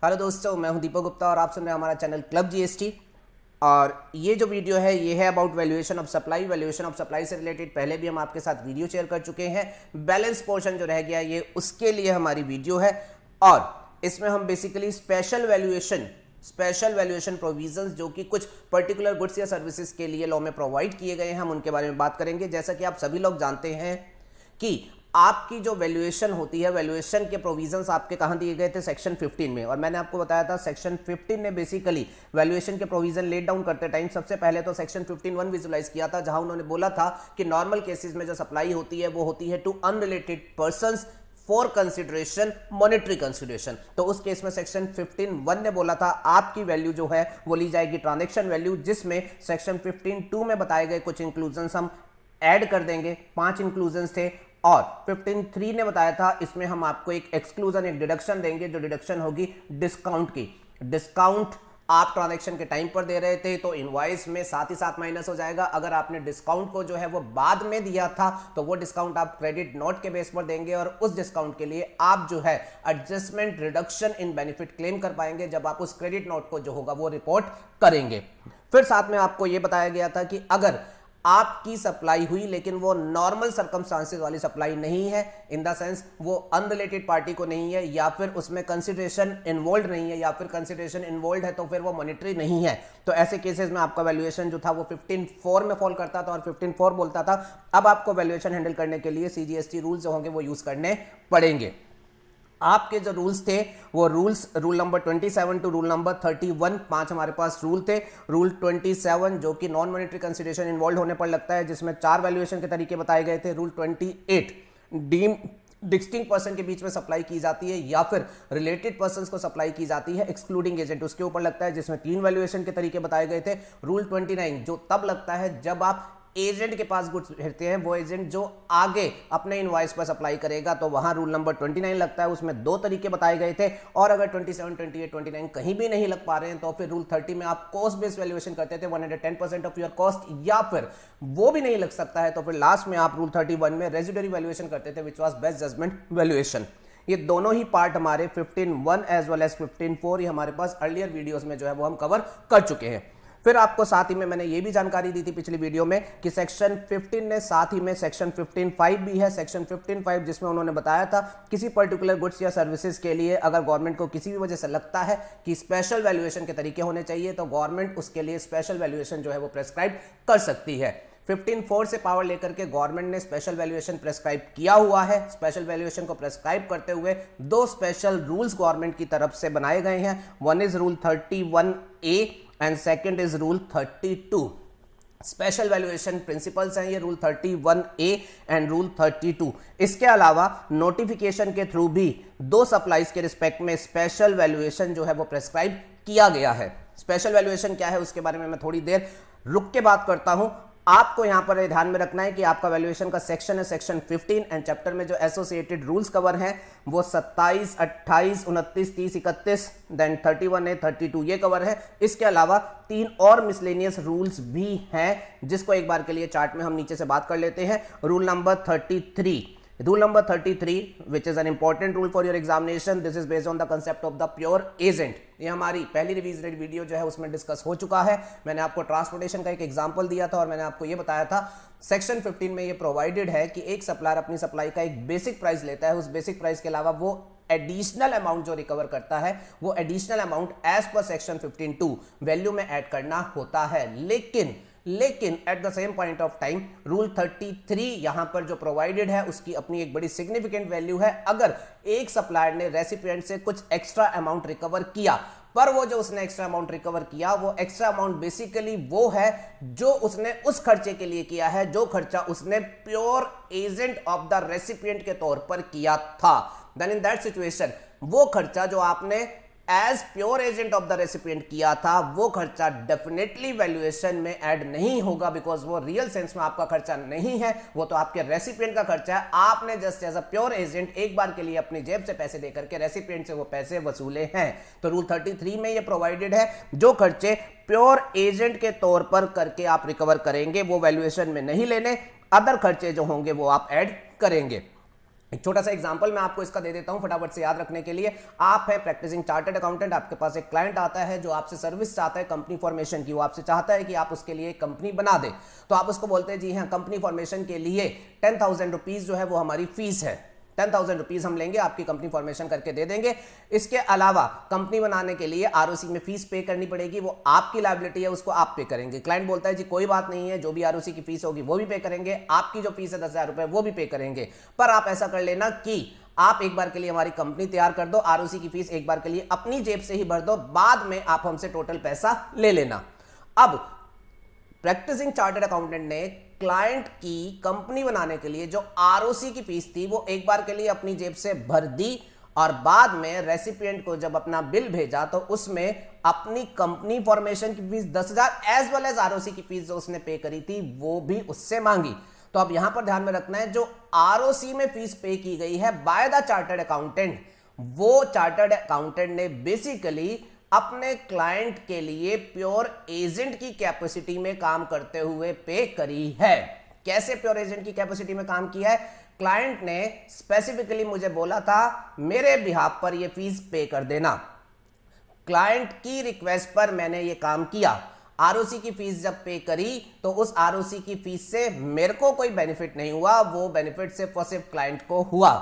Hello दोस्तों, मैं हूं दीपक गुप्ता और आप सुन रहे हैं हमारा चैनल क्लब जीएसटी। और ये जो वीडियो है ये है about valuation of supply. Valuation of supply से रिलेटेड पहले भी हम आपके साथ वीडियो शेयर कर चुके हैं। बैलेंस पोर्शन जो रह गया ये उसके लिए हमारी वीडियो है और इसमें हम बेसिकली स्पेशल वैल्यूएशन प्रोविजंस जो कि कुछ पर्टिकुलर गुड्स या सर्विसेज के लिए लॉ में प्रोवाइड किए गए हैं, हम उनके बारे में बात करेंगे। जैसा कि आप सभी लोग जानते हैं कि आपकी जो वैल्यूएशन होती है, वैल्यूएशन के प्रोविजंस आपके कहां दिए गए थे, सेक्शन 15 में। और मैंने आपको बताया था सेक्शन 15 ने बेसिकली वैल्यूएशन के प्रोविजन लेट डाउन करते टाइम सबसे पहले तो सेक्शन 15(1) विजुलाइज किया था, जहां उन्होंने बोला था कि नॉर्मल केसेस में जो सप्लाई होती है वो होती है to unrelated persons for consideration monetary consideration. तो उस केस में सेक्शन 15(1) ने बोला था आपकी वैल्यू जो है वो ली जाएगी ट्रांजैक्शन वैल्यू, जिसमें सेक्शन 15(2) में बताए गए कुछ इंक्लूजन्स हम ऐड कर देंगे। 5 इंक्लूजन्स थे। और 15(3) ने बताया था इसमें हम आपको एक एक्सक्लूजन, एक डिडक्शन देंगे, जो डिडक्शन होगी डिस्काउंट की। डिस्काउंट आप ट्रांजैक्शन के टाइम पर दे रहे थे तो इनवॉइस में साथ ही साथ माइनस हो जाएगा। अगर आपने डिस्काउंट को जो है वो बाद में दिया था तो वो डिस्काउंट आप क्रेडिट नोट के बेस पर देंगे और उस डिस्काउंट के लिए आप जो है adjustment reduction in benefit claim कर पाएंगे जब आप उस क्रेडिट नोट को जो होगा वो रिपोर्ट करेंगे। फिर साथ में आपको यह बताया गया था कि अगर आपकी सप्लाई हुई लेकिन वो नॉर्मल सर्कमस्टांसेस वाली सप्लाई नहीं है, इन द सेंस वो अनरिलेटेड पार्टी को नहीं है, या फिर उसमें कंसिडरेशन इन्वॉल्व नहीं है, या फिर कंसिडरेशन इन्वॉल्व है तो फिर वो मॉनेटरी नहीं है, तो ऐसे केसेस में आपका वैल्यूएशन जो था वो 15(4) में फॉल करता था और 15(4) बोलता था अब आपको वैल्यूएशन हैंडल करने के लिए सीजीएसटी रूल्स जो होंगे वो यूज करने पड़ेंगे। आपके जो रूल्स थे वो rule number 27 to rule number 31, 5 हमारे पास रूल थे। रूल 27 जो कि नॉन मॉनेटरी कंसिडरेशन इन्वॉल्व होने पर लगता है, जिसमें 4 वैल्यूएशन के तरीके बताए गए थे। रूल 28 डीम डिस्टिंक्ट पर्सन के बीच में सप्लाई की जाती है या फिर रिलेटेड पर्संस को सप्लाई की जाती है एक्सक्लूडिंग एजेंट, उसके ऊपर लगता है, जिसमें 3 वैल्यूएशन के तरीके बताए गए थे। रूल 29 जो तब लगता है जब आप एजेंट के पास गुड्स भेजते हैं, वो एजेंट जो आगे अपने इनवॉइस पर सप्लाई करेगा, तो वहां रूल नंबर 29 लगता है, उसमें 2 तरीके बताए गए थे। और अगर 27, 28, 29 कहीं भी नहीं लग पा रहे हैं तो फिर रूल 30 में आप कॉस्ट बेस्ड वैल्यूएशन करते थे 110% ऑफ योर कॉस्ट, या फिर वो भी नहीं लग सकता है तो फिर लास्ट में आप रूल 31 में रेजिडरी वैल्यूएशन करते थे, which was best judgement valuation. ये दोनों ही पार्ट हमारे 15(1) एज वेल एज 15(4) ये हमारे पास अर्लियर वीडियोस में जो है वो हम कवर कर चुके हैं। फिर आपको साथ ही में मैंने ये भी जानकारी दी थी पिछली वीडियो में कि सेक्शन 15 ने साथ ही में सेक्शन 15(5) भी है। सेक्शन 15(5) जिसमें उन्होंने बताया था किसी पर्टिकुलर गुड्स या सर्विसेज के लिए अगर गवर्नमेंट को किसी भी वजह से लगता है कि स्पेशल वैल्यूएशन के तरीके होने चाहिए तो गवर्नमेंट उसके लिए स्पेशल वैल्यूएशन जो है वो प्रेस्क्राइब कर सकती है। 15(4) से पावर लेकर के गवर्नमेंट ने स्पेशल वैल्यूएशन प्रेस्क्राइब किया हुआ है। स्पेशल वैल्यूएशन को प्रेस्क्राइब करते हुए 2 स्पेशल रूल्स गवर्नमेंट की तरफ से बनाए गए हैं। One is rule 31A and second is rule 32। Special valuation principles हैं ये रूल 31A एंड रूल 32। इसके अलावा नोटिफिकेशन के थ्रू भी 2 सप्लाईज के रिस्पेक्ट में स्पेशल वैल्यूएशन जो है वो प्रेस्क्राइब किया गया है। स्पेशल वैल्यूएशन क्या है उसके बारे में मैं थोड़ी देर रुक के बात करता हूं। आपको यहां पर ध्यान में रखना है कि आपका वैल्यूएशन का सेक्शन है सेक्शन 15 एंड चैप्टर में जो एसोसिएटेड रूल्स कवर हैं वो 27, 28, 29, 30, 31, देन 31A, 32 ये कवर है। इसके अलावा 3 और मिसलेनियस रूल्स भी हैं जिसको एक बार के लिए चार्ट में हम नीचे से बात कर लेते हैं। Rule number 33, Rule number 33, which is an important rule for your examination. This is based on the concept of the pure agent. ये हमारी पहली रिवीजन वीडियो जो है उसमें डिस्कस हो चुका है। मैंने आपको ट्रांसपोर्टेशन का एक एग्जांपल दिया था और मैंने आपको ये बताया था सेक्शन 15 में ये प्रोवाइडेड है कि एक सप्लायर अपनी सप्लाई का एक बेसिक प्राइस लेता है, उस बेसिक प्राइस के अलावा वो एडिशनल अमाउंट जो रिकवर करता है वो additional amount as per section 15(2) value में ऐड करना होता है। लेकिन at the same point of time rule 33 यहां पर जो प्रोवाइडेड है उसकी अपनी एक बड़ी सिग्निफिकेंट वैल्यू है। अगर एक सप्लायर ने रेसिपिएंट से कुछ एक्स्ट्रा अमाउंट रिकवर किया, पर वो जो उसने एक्स्ट्रा अमाउंट रिकवर किया वो एक्स्ट्रा अमाउंट बेसिकली वो है जो उसने उस खर्चे के लिए किया है जो खर्चा उसने pure agent of the recipient के तौर पर किया था, देन इन दैट सिचुएशन वो खर्चा जो आपने as pure agent of the recipient किया था वो खर्चा डेफिनेटली वैल्यूएशन में ऐड नहीं होगा, बिकॉज वो रियल सेंस में आपका खर्चा नहीं है, वो तो आपके रेसिपिएंट का खर्चा है। आपने just as a pure agent एक बार के लिए अपनी जेब से पैसे देकर के रेसिपिएंट से वो पैसे वसूले हैं। तो रूल 33 में ये प्रोवाइडेड है जो खर्चे प्योर एजेंट के तौर पर करके आप रिकवर करेंगे वो वैल्यूएशन में नहीं लेने, अदर खर्चे जो होंगे वो आप ऐड करेंगे। एक छोटा सा एग्जांपल मैं आपको इसका दे देता हूं फटाफट से याद रखने के लिए। आप है प्रैक्टिसिंग चार्टर्ड अकाउंटेंट, आपके पास एक क्लाइंट आता है जो आपसे सर्विस चाहता है कंपनी फॉर्मेशन की, वो आपसे चाहता है कि आप उसके लिए एक कंपनी बना दे। तो आप उसको बोलते हैं जी हाँ, कंपनी फॉर्मेशन के लिए 10,000 रुपीज जो है वो हमारी फीस है, 10,000 रुपीज हम लेंगे, आपकी कंपनी फॉर्मेशन करके दे देंगे। इसके अलावा कंपनी बनाने के लिए आरओसी में फीस पे करनी पड़ेगी, वो आपकी लायबिलिटी है, उसको आप पे करेंगे। क्लाइंट बोलता है जी कोई बात नहीं है, जो भी आरओसी की फीस होगी वो भी पे करेंगे, आपकी जो फीस है 10,000 रुपए वो भी पे करेंगे। पर आप ऐसा कर लेना कि आप एक बार के लिए हमारी कंपनी तैयार कर दो, आरओसी की फीस एक बार के लिए अपनी जेब से ही भर दो, बाद में आप हमसे टोटल पैसा ले लेना। अब प्रैक्टिसिंग चार्टर्ड अकाउंटेंट ने क्लाइंट की कंपनी बनाने के लिए जो आरओसी की फीस थी वो एक बार के लिए अपनी जेब से भर दी, और बाद में रेसिपिएंट को जब अपना बिल भेजा तो उसमें अपनी कंपनी फॉर्मेशन की fees 10,000 as well as ROC की फीस जो उसने पे करी थी वो भी उससे मांगी। तो अब यहां पर ध्यान में रखना है, जो आरओसी में फीस पे की गई है बाय द चार्टर्ड अकाउंटेंट, वो चार्टर्ड अकाउंटेंट ने बेसिकली अपने क्लाइंट के लिए प्योर एजेंट की कैपेसिटी में काम करते हुए पे करी है। कैसे प्योर एजेंट की कैपेसिटी में काम किया है? क्लाइंट ने स्पेसिफिकली मुझे बोला था मेरे बिहाफ पर ये फीस पे कर देना, क्लाइंट की रिक्वेस्ट पर मैंने ये काम किया। आरओसी की फीस जब पे करी तो उस आरओसी की फीस से मेरे को कोई बेनिफिट नहीं हुआ, वो बेनिफिट सिर्फ और सिर्फ क्लाइंट को हुआ।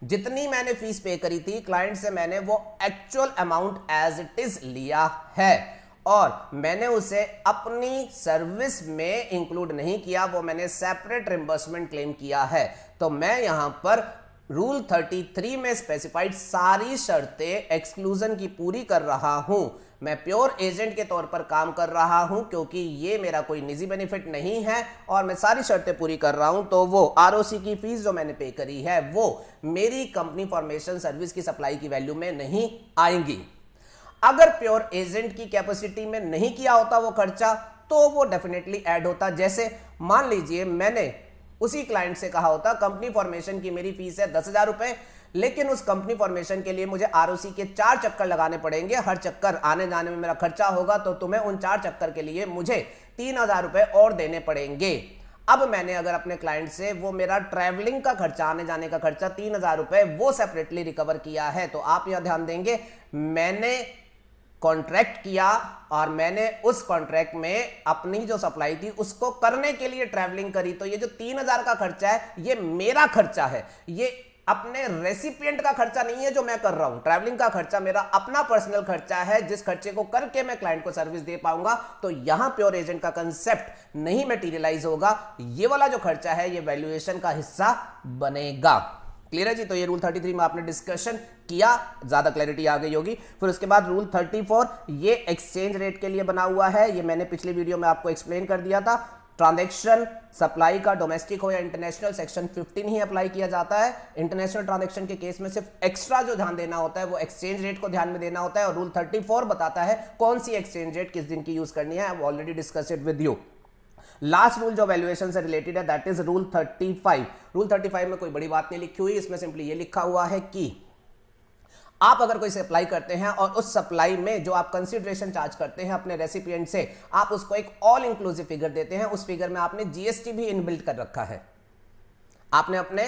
जितनी मैंने फीस पे करी थी क्लाइंट से, मैंने वो actual amount as it is लिया है और मैंने उसे अपनी सर्विस में इंक्लूड नहीं किया, वो मैंने सेपरेट रिम्बर्समेंट क्लेम किया है। तो मैं यहां पर रूल 33 में स्पेसिफाइड सारी शर्तें एक्सक्लूजन की पूरी कर रहा हूं। मैं प्योर एजेंट के तौर पर काम कर रहा हूं क्योंकि ये मेरा कोई निजी बेनिफिट नहीं है और मैं सारी शर्तें पूरी कर रहा हूं, तो वो आरओसी की फीस जो मैंने पे करी है वो मेरी कंपनी फॉर्मेशन सर्विस की सप्लाई की वैल्यू में नहीं आएंगी। अगर प्योर एजेंट की कैपेसिटी में नहीं किया होता वो खर्चा तो वो डेफिनेटली ऐड होता। जैसे मान लीजिए मैंने उसी क्लाइंट से कहा होता कंपनी फॉर्मेशन की मेरी फीस है 10,000 रुपए, लेकिन उस कंपनी फॉर्मेशन के लिए मुझे आरओसी के 4 चक्कर लगाने पड़ेंगे, हर चक्कर आने जाने में मेरा खर्चा होगा, तो तुम्हें उन 4 चक्कर के लिए मुझे 3,000 रुपए और देने पड़ेंगे। अब मैंने अगर अपने क्लाइंट से वो मेरा ट्रैवलिंग का खर्चा, आने जाने का खर्चा 3,000 रुपए वो सेपरेटली रिकवर किया है, तो आप यह ध्यान देंगे मैंने कॉन्ट्रैक्ट किया और मैंने उस कॉन्ट्रैक्ट में अपनी जो सप्लाई थी उसको करने के लिए ट्रैवलिंग करी, तो ये जो 3,000 का खर्चा है ये मेरा खर्चा है, ये अपने रेसिपिएंट का खर्चा नहीं है जो मैं कर रहा हूं। ट्रैवलिंग का खर्चा मेरा अपना पर्सनल खर्चा है जिस खर्चे को करके मैं क्लाइंट को सर्विस दे पाऊंगा। तो यहां प्योर एजेंट का कंसेप्ट नहीं मटेरियलाइज होगा, ये वाला जो खर्चा है ये वैल्यूएशन का हिस्सा बनेगा। क्लियर है जी? तो ये रूल 33 में आपने डिस्कशन किया, ज्यादा क्लैरिटी आ गई होगी। फिर उसके बाद रूल 34 ये एक्सचेंज रेट के लिए बना हुआ है, ये मैंने पिछली वीडियो में आपको एक्सप्लेन कर दिया था। ट्रांजैक्शन सप्लाई का डोमेस्टिक हो या इंटरनेशनल सेक्शन 15 ही अप्लाई किया जाता है। इंटरनेशनल ट्रांजैक्शन के केस में सिर्फ एक्स्ट्रा जो ध्यान देना होता है वो एक्सचेंज रेट को ध्यान में देना होता है, और रूल 34 बताता है कौन सी एक्सचेंज रेट किस दिन की यूज करनी है। I have already discussed it with you. Last rule जो वैल्यूएशन से रिलेटेड है दैट इज रूल 35। रूल 35 में कोई बड़ी बात नहीं लिखी हुई, इसमें सिंपली ये लिखा हुआ है कि आप अगर कोई सप्लाई करते हैं और उस सप्लाई में जो आप कंसीडरेशन चार्ज करते हैं अपने रेसिपिएंट से, आप उसको एक ऑल इंक्लूसिव फिगर देते हैं, उस फिगर में आपने जीएसटी भी इनबिल्ट कर रखा है। आपने अपने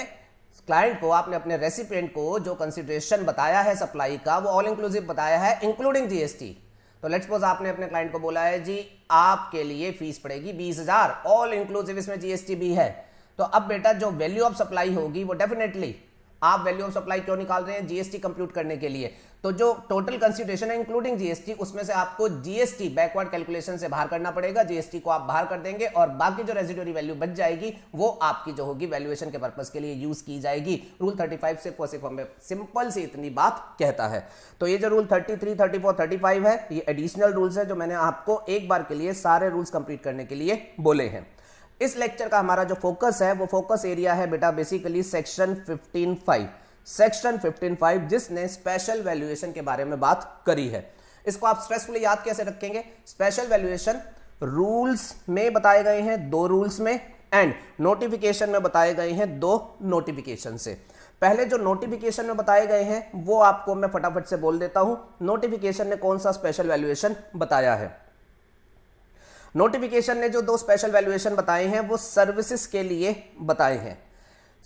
क्लाइंट को, आपने अपने रेसिपिएंट को जो कंसीडरेशन बताया है सप्लाई का वो ऑल इंक्लूसिव बताया है इंक्लूडिंग जीएसटी। तो लेट्स सपोज आपने अपने क्लाइंट को बोला है जी आपके लिए फीस पड़ेगी 20,000, ऑल इंक्लूसिव, इसमें जीएसटी भी है। तो अब बेटा जो वैल्यू ऑफ सप्लाई होगी वो डेफिनेटली, आप वैल्यू ऑफ सप्लाई क्यों निकाल रहे हैं? जीएसटी कंप्यूट करने के लिए। तो जो टोटल कंसीडरेशन है इंक्लूडिंग जीएसटी, उसमें से आपको जीएसटी बैकवर्ड कैलकुलेशन से बाहर करना पड़ेगा, जीएसटी को आप बाहर कर देंगे और बाकी जो रेजिडुअरी वैल्यू बच जाएगी वो आपकी जो होगी वैल्यूएशन के पर्पस के लिए यूज की जाएगी। रूल 35 से सिर्फ हमें सिंपल सी इतनी बात कहता है। तो ये जो रूल 33, 34, 35 है ये एडिशनल रूल्स है जो मैंने आपको एक बार के लिए सारे रूल्स कंप्लीट करने के लिए बोले हैं। इस लेक्चर का हमारा जो फोकस है वो फोकस एरिया है बेटा बेसिकली सेक्शन 15(5). सेक्शन 15(5) जिसने स्पेशल वैल्यूएशन के बारे में बात करी है। इसको आप स्ट्रेसफुली याद कैसे रखेंगे? स्पेशल वैल्यूएशन रूल्स में बताए गए हैं 2 रूल्स में, एंड नोटिफिकेशन में बताए गए हैं 2 नोटिफिकेशन से। पहले जो नोटिफिकेशन में बताए गए हैं वो आपको मैं फटाफट से बोल देता हूं। नोटिफिकेशन ने कौन सा स्पेशल वैल्यूएशन बताया है? नोटिफिकेशन ने जो 2 स्पेशल वैल्यूएशन बताए हैं वो सर्विसेज के लिए बताए हैं।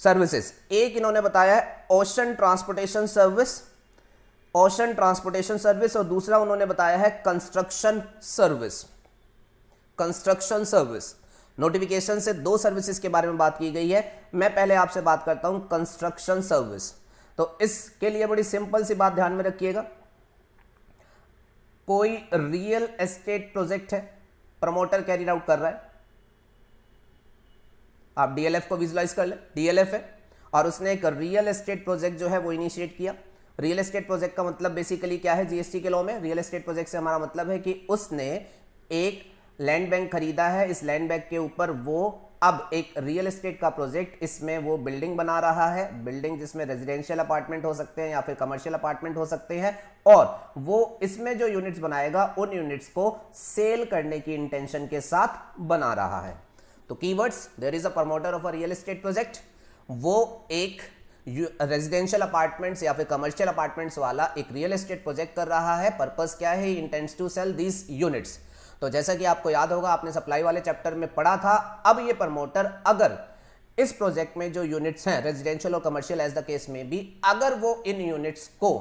सर्विसेज, एक इन्होंने बताया है ocean transportation service, ocean transportation service, और दूसरा उन्होंने बताया है construction service, construction service. Notification से दो सर्विसेज के बारे में बात की गई है। मैं पहले आपसे बात करता हूं कंस्ट्रक्शन सर्विस। तो इसके लिए बड़ी सिंपल सी बात ध्यान में रखिएगा, कोई रियल एस्टेट प्रोजेक्ट है, प्रमोटर कैरी आउट कर रहा है, आप डीएलएफ को विजुलाइज कर ले, डीएलएफ है और उसने एक रियल एस्टेट प्रोजेक्ट जो है वो इनिशिएट किया। रियल एस्टेट प्रोजेक्ट का मतलब बेसिकली क्या है, जीएसटी के लॉ में रियल एस्टेट प्रोजेक्ट से हमारा मतलब है कि उसने एक लैंड बैंक खरीदा है, इस लैंड बैंक के ऊपर वो अब एक रियल एस्टेट का प्रोजेक्ट, इसमें वो बिल्डिंग बना रहा है, बिल्डिंग जिसमें रेजिडेंशियल अपार्टमेंट हो सकते हैं या फिर कमर्शियल अपार्टमेंट हो सकते हैं, और वो इसमें जो यूनिट्स बनाएगा उन यूनिट्स को सेल करने की इंटेंशन के साथ बना रहा है। तो keywords, there is a promoter of a real estate project, वो एक रेजिडेंशियल अपार्टमेंट्स या फिर कमर्शियल अपार्टमेंट्स वाला एक रियल एस्टेट प्रोजेक्ट कर रहा है। पर्पस क्या है, intends to sell these units. तो जैसा कि आपको याद होगा, आपने सप्लाई वाले चैप्टर में पढ़ा था, अब ये प्रमोटर अगर इस प्रोजेक्ट में जो यूनिट्स हैं रेजिडेंशियल और कमर्शियल एज द केस में भी, अगर वो इन यूनिट्स को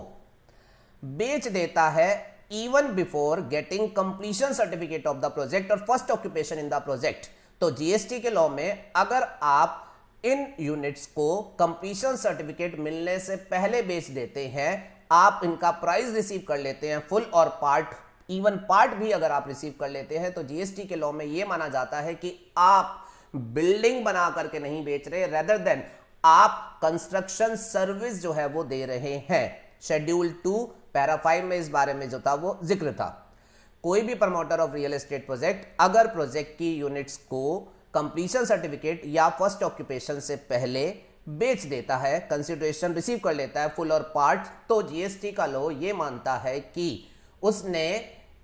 बेच देता है even before getting completion certificate of the project और first occupation in the project, तो जीएसटी के लॉ में अगर आप इन यूनिट्स को कंप्लीशन सर्टिफिकेट मिलने से पहले बेच देते हैं, आप इनका प्राइस रिसीव कर लेते हैं फुल और पार्ट, इवन पार्ट भी अगर आप रिसीव कर लेते हैं, तो जीएसटी के लॉ में यह माना जाता है कि आप बिल्डिंग बना करके नहीं बेच रहे, रेदर देन आप कंस्ट्रक्शन सर्विस जो है वो दे रहे हैं। शेड्यूल 2 पैरा 5 में इस बारे में जो था वो जिक्र था। कोई भी promoter of real estate project अगर प्रोजेक्ट की यूनिट्स को कंप्लीशन सर्टिफिकेट या फर्स्ट ऑक्यूपेशन से पहले बेच देता है, कंसिडरेशन रिसीव कर लेता है फुल और पार्ट, तो जीएसटी का लॉ ये मानता है कि उसने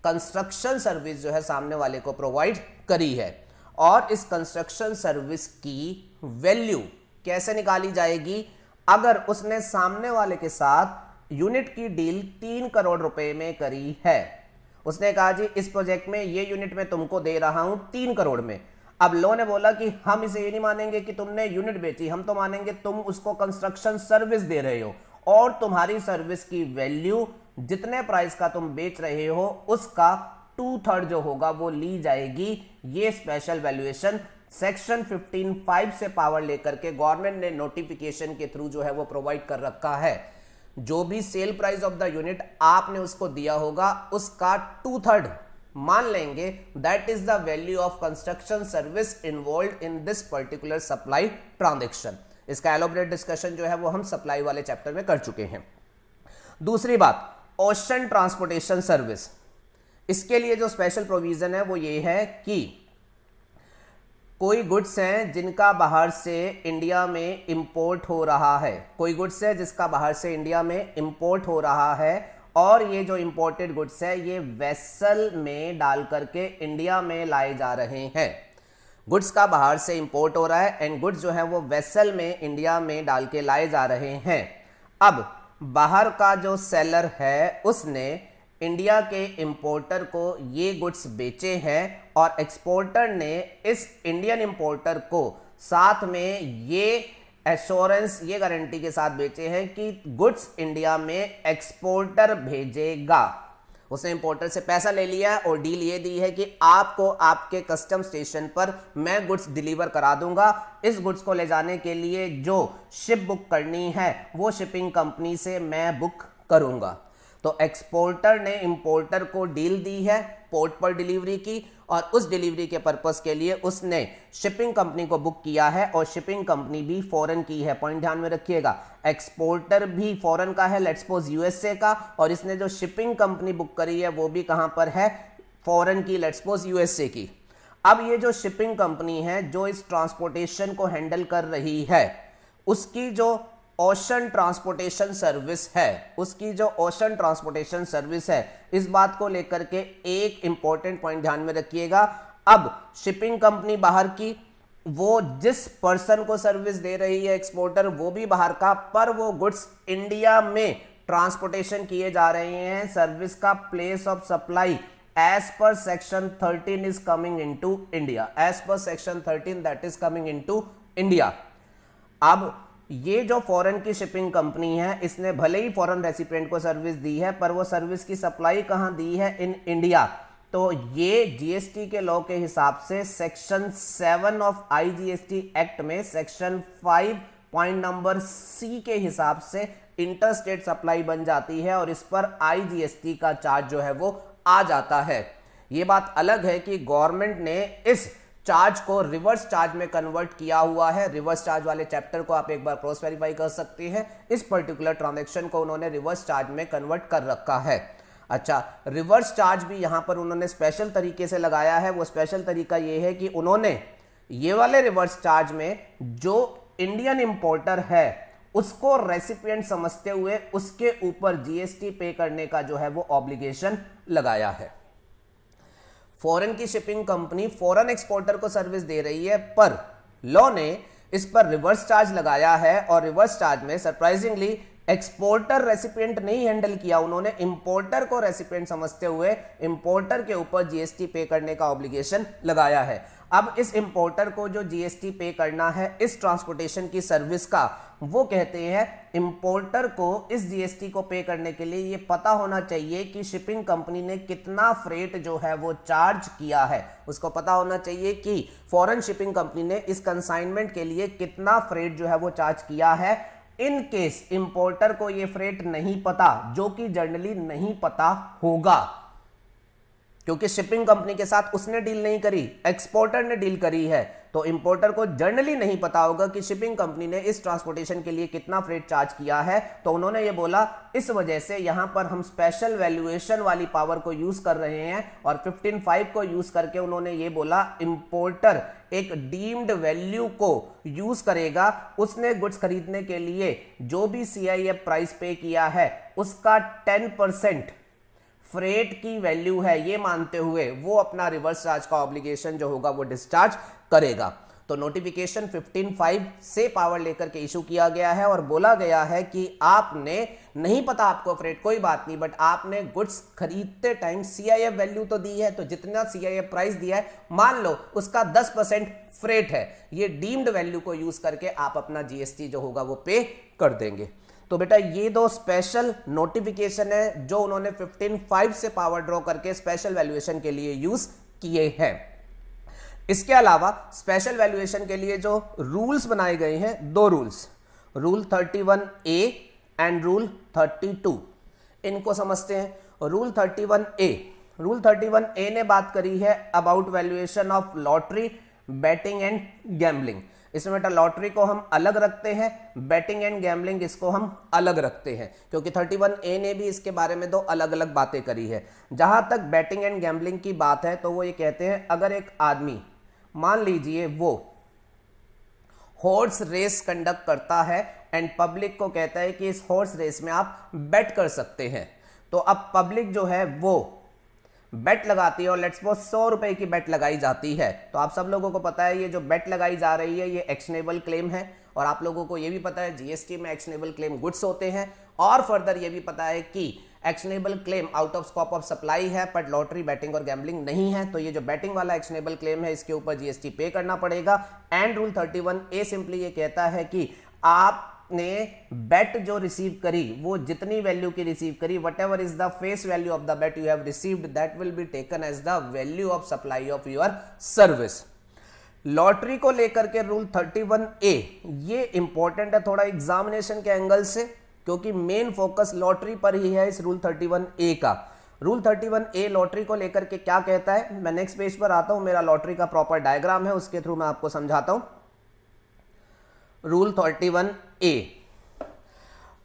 कंस्ट्रक्शन सर्विस जो है सामने वाले को प्रोवाइड करी है। और इस कंस्ट्रक्शन सर्विस की वैल्यू कैसे निकाली जाएगी, अगर उसने सामने वाले के साथ यूनिट की डील 3 करोड़ रुपए में करी है। उसने कहा जी इस प्रोजेक्ट में ये यूनिट मैं तुमको दे रहा हूं 3 करोड़ में। अब लॉ ने बोला कि हम इसे ये नहीं मानेंगे कि तुमने यूनिट बेची, हम तो मानेंगे तुम उसको कंस्ट्रक्शन सर्विस दे रहे हो और तुम्हारी सर्विस की वैल्यू जितने प्राइस का तुम बेच रहे हो उसका 2/3 जो होगा वो ली जाएगी। ये स्पेशल वैल्यूएशन सेक्शन 15(5) से पावर लेकर के गवर्नमेंट ने नोटिफिकेशन के थ्रू जो है वो प्रोवाइड कर रखा है। जो भी sale price of the unit आपने उसको दिया होगा उसका 2/3 मान लेंगे, that is the value of construction service involve in this particular supply transaction. इसका एलोबरेट डिस्कशन जो है वो हम सप्लाई वाले चैप्टर में कर चुके हैं। दूसरी बात, ओशन ट्रांसपोर्टेशन सर्विस, इसके लिए जो स्पेशल प्रोविजन है वो ये है कि कोई गुड्स हैं जिनका बाहर से इंडिया में इंपोर्ट हो रहा है, कोई गुड्स है जिसका बाहर से इंडिया में इंपोर्ट हो रहा है और ये जो इंपोर्टेड गुड्स है ये वेसल में डाल करके इंडिया में लाए जा रहे हैं। गुड्स का बाहर से इंपोर्ट हो रहा है एंड गुड्स जो है वो वेसल में इंडिया में डाल के लाए जा रहे हैं। अब बाहर का जो सेलर है उसने इंडिया के इंपोर्टर को ये गुड्स बेचे हैं और एक्सपोर्टर ने इस इंडियन इंपोर्टर को साथ में ये एश्योरेंस, ये गारंटी के साथ बेचे हैं कि गुड्स इंडिया में एक्सपोर्टर भेजेगा। उसने इंपोर्टर से पैसा ले लिया और डील ये दी है कि आपको आपके कस्टम स्टेशन पर मैं गुड्स डिलीवर करा दूंगा। इस गुड्स को ले जाने के लिए जो शिप बुक करनी है वो शिपिंग कंपनी से मैं बुक करूंगा। तो एक्सपोर्टर ने इंपोर्टर को डील दी है पोर्ट पर डिलीवरी की और उस डिलीवरी के पर्पस के लिए उसने शिपिंग कंपनी को बुक किया है और शिपिंग कंपनी भी फॉरेन की है। पॉइंट ध्यान में रखिएगा, एक्सपोर्टर भी फॉरेन का है, लेट्स सपोज यूएसए का, और इसने जो शिपिंग कंपनी बुक करी है वो भी कहां पर है, फॉरेन की, लेट्स सपोज यूएसए की। अब ये जो शिपिंग कंपनी है जो इस ट्रांसपोर्टेशन को हैंडल कर रही है उसकी जो ओशन ट्रांसपोर्टेशन सर्विस है, उसकी जो ओशन ट्रांसपोर्टेशन सर्विस है, इस बात को लेकर के एक इंपॉर्टेंट पॉइंट ध्यान में रखिएगा। अब शिपिंग कंपनी बाहर की, वो जिस पर्सन को सर्विस दे रही है एक्सपोर्टर वो भी बाहर का, पर वो गुड्स इंडिया में ट्रांसपोर्टेशन किए जा रहे हैं। सर्विस का place of supply as per section 13 is coming into India, as per section 13 that is coming into India. अब ये जो फॉरेन की शिपिंग कंपनी है, इसने भले ही फॉरेन रेसिपिएंट को सर्विस दी है, पर वो सर्विस की सप्लाई कहां दी है? In India. तो ये जीएसटी के लॉ के हिसाब से सेक्शन 7 ऑफ आईजीएसटी एक्ट में सेक्शन 5 पॉइंट नंबर सी के हिसाब से इंटरस्टेट सप्लाई बन जाती है और इस पर आईजीएसटी का चार्ज जो है वो आ जाता है। ये बात अलग है कि गवर्नमेंट ने इस चार्ज को रिवर्स चार्ज में कन्वर्ट किया हुआ है। रिवर्स चार्ज वाले चैप्टर को आप एक बार क्रॉस वेरीफाई कर सकते हैं। इस पर्टिकुलर ट्रांजैक्शन को उन्होंने रिवर्स चार्ज में कन्वर्ट कर रखा है। अच्छा, रिवर्स चार्ज भी यहां पर उन्होंने स्पेशल तरीके से लगाया है। वो स्पेशल तरीका ये है कि उन्होंने ये वाले रिवर्स चार्ज में जो इंडियन इंपोर्टर है उसको रेसिपिएंट समझते हुए उसके ऊपर जीएसटी पे करने का जो है वो ऑब्लिगेशन लगाया है। फॉरेन की शिपिंग कंपनी फॉरेन एक्सपोर्टर को सर्विस दे रही है, पर लॉ ने इस पर रिवर्स चार्ज लगाया है और रिवर्स चार्ज में सरप्राइजिंगली एक्सपोर्टर रेसिपिएंट नहीं हैंडल किया। उन्होंने इंपोर्टर को रेसिपिएंट समझते हुए इंपोर्टर के ऊपर जीएसटी पे करने का ऑब्लिगेशन लगाया है। अब इस इंपोर्टर को जो जीएसटी पे करना है इस ट्रांसपोर्टेशन की सर्विस का, वो कहते हैं इंपोर्टर को इस जीएसटी को पे करने के लिए ये पता होना चाहिए कि शिपिंग कंपनी ने कितना फ्रेट जो है वो चार्ज किया है। उसको पता होना चाहिए कि फॉरेन शिपिंग कंपनी ने इस कंसाइनमेंट के लिए कितना फ्रेट जो है वो चार्ज किया है। इन केस इंपोर्टर को ये फ्रेट नहीं पता, जो कि जनरली नहीं पता होगा क्योंकि शिपिंग कंपनी के साथ उसने डील नहीं करी, एक्सपोर्टर ने डील करी है, तो इंपोर्टर को जनरली नहीं पता होगा कि शिपिंग कंपनी ने इस ट्रांसपोर्टेशन के लिए कितना फ्रेट चार्ज किया है। तो उन्होंने ये बोला, इस वजह से यहां पर हम स्पेशल वैल्यूएशन वाली पावर को यूज कर रहे हैं और 15(5) को यूज करके उन्होंने ये बोला इंपोर्टर एक डीम्ड वैल्यू को यूज करेगा। उसने गुड्स खरीदने के लिए जो भी सीआईएफ प्राइस पे किया है उसका 10% फ्रेट की वैल्यू है, ये मानते हुए वो अपना रिवर्स चार्ज का ऑब्लिगेशन जो होगा वो डिस्चार्ज करेगा। तो नोटिफिकेशन 15(5) से पावर लेकर के इशू किया गया है और बोला गया है कि आपने नहीं पता आपको फ्रेट, कोई बात नहीं, बट आपने गुड्स खरीदते टाइम सीआईएफ वैल्यू तो दी है, तो जितना सीआईएफ प्राइस दिया है मान लो उसका 10% फ्रेट है। ये डीम्ड वैल्यू को यूज करके आप अपना जीएसटी जो होगा वो पे कर देंगे। तो बेटा ये दो स्पेशल नोटिफिकेशन है जो उन्होंने 15(5) से पावर ड्रॉ करके स्पेशल वैल्यूएशन के लिए यूज किए हैं। इसके अलावा स्पेशल वैल्यूएशन के लिए जो रूल्स बनाए गए हैं, दो rules, rule 31A and rule 32, इनको समझते हैं। रूल 31A ने बात करी है about valuation of lottery, batting and gambling. इसमें बेटा लॉटरी को हम अलग रखते हैं, बैटिंग एंड गैम्बलिंग इसको हम अलग रखते हैं, क्योंकि 31A ने भी इसके बारे में दो अलग अलग बातें करी है। जहां तक बैटिंग एंड गैम्बलिंग की बात है तो वो ये कहते हैं, अगर एक आदमी मान लीजिए वो हॉर्स रेस कंडक्ट करता है एंड पब्लिक को कहता है कि इस हॉर्स रेस में आप बेट कर सकते हैं, तो अब पब्लिक जो है वो बेट लगाती है और लेट्स सपोज 100 रुपए की बेट लगाई जाती है। तो आप सब लोगों को पता है ये जो बेट लगाई जा रही है ये एक्शनेबल क्लेम है, और आप लोगों को ये भी पता है जीएसटी में एक्शनेबल क्लेम गुड्स होते हैं, और फर्दर ये भी पता है कि actionable claim out of scope of supply है, बट लॉटरी, बैटिंग और गैम्बलिंग नहीं है। तो ये जो बैटिंग वाला एक्शनेबल क्लेम है इसके ऊपर जीएसटी पे करना पड़ेगा। एंड रूल 31A सिंपली ये कहता है कि आपने बेट जो रिसीव करी वो जितनी वैल्यू की रिसीव करी, whatever is the face value of the bet you have received, that will be taken as the value of supply of your service. Lottery को लेकर के रूल 31A ये इंपॉर्टेंट है थोड़ा एग्जामिनेशन के angle से, क्योंकि मेन फोकस लॉटरी पर ही है इस रूल 31A का। रूल 31A लॉटरी को लेकर के क्या कहता है, मैं नेक्स्ट पेज पर आता हूं, मेरा लॉटरी का प्रॉपर डायग्राम है, उसके थ्रू मैं आपको समझाता हूं। रूल 31A,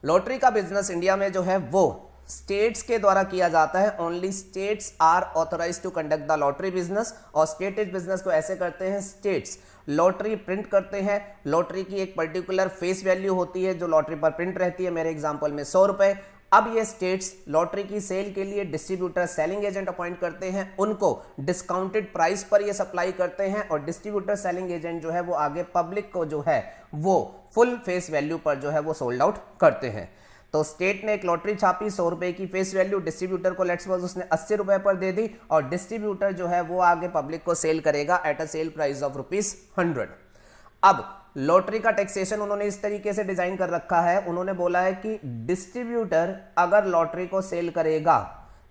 लॉटरी का बिजनेस इंडिया में जो है वो स्टेट्स के द्वारा किया जाता है। Only states are authorise to conduct the lottery business, और स्टेट इस बिजनेस को ऐसे करते हैं, स्टेट्स लॉटरी प्रिंट करते हैं। लॉटरी की एक पर्टिकुलर फेस वैल्यू होती है जो लॉटरी पर प्रिंट रहती है, मेरे एग्जांपल में 100 रुपए। अब ये स्टेट्स लॉटरी की सेल के लिए डिस्ट्रीब्यूटर, सेलिंग एजेंट अपॉइंट करते हैं, उनको डिस्काउंटेड प्राइस पर ये सप्लाई करते हैं, और डिस्ट्रीब्यूटर, सेलिंग एजेंट जो है वो आगे पब्लिक को जो है वो फुल फेस वैल्यू पर जो है वो सोल्ड आउट करते हैं। तो स्टेट ने एक लॉटरी छापी, 100 रुपए की फेस वैल्यू, डिस्ट्रीब्यूटर को लेट्स सपोज उसने 80 रुपए पर दे दी, और डिस्ट्रीब्यूटर जो है वो आगे पब्लिक को सेल करेगा at a sale price of ₹100। अब लॉटरी का टैक्सेशन उन्होंने इस तरीके से डिजाइन कर रखा है, उन्होंने बोला है कि डिस्ट्रीब्यूटर अगर लॉटरी को सेल करेगा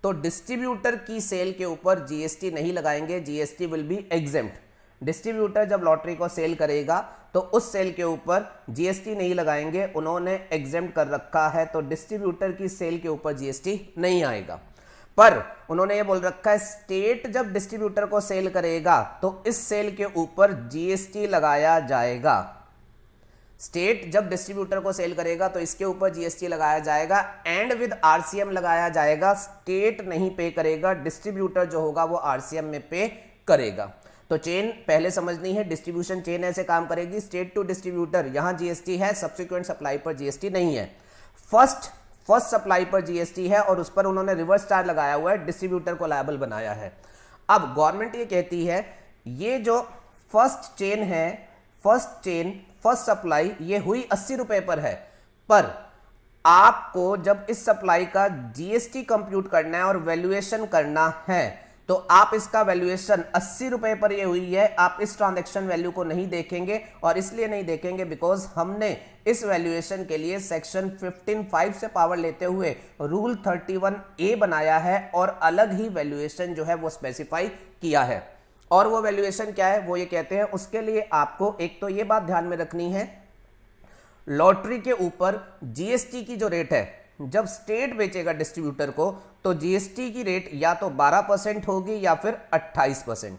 तो डिस्ट्रीब्यूटर की सेल के ऊपर जीएसटी नहीं लगाएंगे, GST will be exempt. Distributor जब लॉटरी को सेल करेगा तो उस सेल के ऊपर जीएसटी नहीं लगाएंगे, उन्होंने एग्जेम्प्ट कर रखा है, तो डिस्ट्रीब्यूटर की सेल के ऊपर जीएसटी नहीं आएगा। पर उन्होंने ये बोल रखा है स्टेट जब डिस्ट्रीब्यूटर को सेल करेगा तो इस सेल के ऊपर जीएसटी लगाया जाएगा। स्टेट जब डिस्ट्रीब्यूटर को सेल करेगा तो इसके ऊपर जीएसटी लगाया जाएगा एंड विद आरसीएम लगाया जाएगा। स्टेट नहीं पे करेगा, डिस्ट्रीब्यूटर जो होगा वो आरसीएम में पे करेगा। तो चेन पहले समझनी है, डिस्ट्रीब्यूशन चेन ऐसे काम करेगी, स्टेट टू डिस्ट्रीब्यूटर यहां जीएसटी है, सब्सिक्वेंट सप्लाई पर जीएसटी नहीं है। फर्स्ट सप्लाई पर जीएसटी है और उस पर उन्होंने रिवर्स चार्ज लगाया हुआ है, डिस्ट्रीब्यूटर को लायबल बनाया है। अब गवर्नमेंट ये कहती है ये जो फर्स्ट चेन है, फर्स्ट सप्लाई ये हुई 80 रुपए पर है, पर आपको जब इस सप्लाई का जीएसटी कंप्यूट करना है और वैल्यूएशन करना है तो आप इसका वैल्यूएशन 80 रुपए पर ये हुई है, आप इस ट्रांजैक्शन वैल्यू को नहीं देखेंगे। और इसलिए नहीं देखेंगे बिकॉज हमने इस वैल्यूएशन के लिए सेक्शन 15(5) से पावर लेते हुए रूल 31A बनाया है और अलग ही वैल्यूएशन जो है वो स्पेसिफाई किया है। और वो वैल्यूएशन क्या है वो ये कहते हैं, उसके लिए आपको एक तो ये बात ध्यान में रखनी है, लॉटरी के ऊपर जीएसटी की जो रेट है, जब स्टेट बेचेगा डिस्ट्रीब्यूटर को तो जीएसटी की रेट या तो 12% होगी या फिर 28%।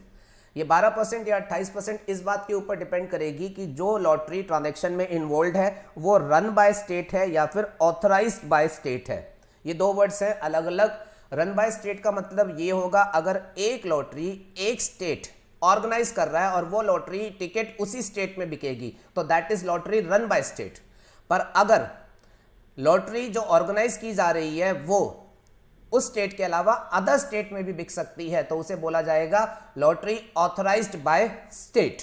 ये 12% या 28% इस बात के ऊपर डिपेंड करेगी कि जो लॉटरी ट्रांजैक्शन में इन्वॉल्व है वो रन बाय स्टेट है या फिर ऑथराइज्ड बाय स्टेट है। ये दो वर्ड्स हैं अलग अलग। रन बाय स्टेट का मतलब ये होगा अगर एक लॉटरी एक स्टेट ऑर्गेनाइज कर रहा है और वो लॉटरी टिकट उसी स्टेट में बिकेगी तो that is lottery run by state. पर अगर लॉटरी जो ऑर्गेनाइज की जा रही है वो उस स्टेट के अलावा अदर स्टेट में भी बिक सकती है तो उसे बोला जाएगा लॉटरी ऑथराइज्ड बाय स्टेट।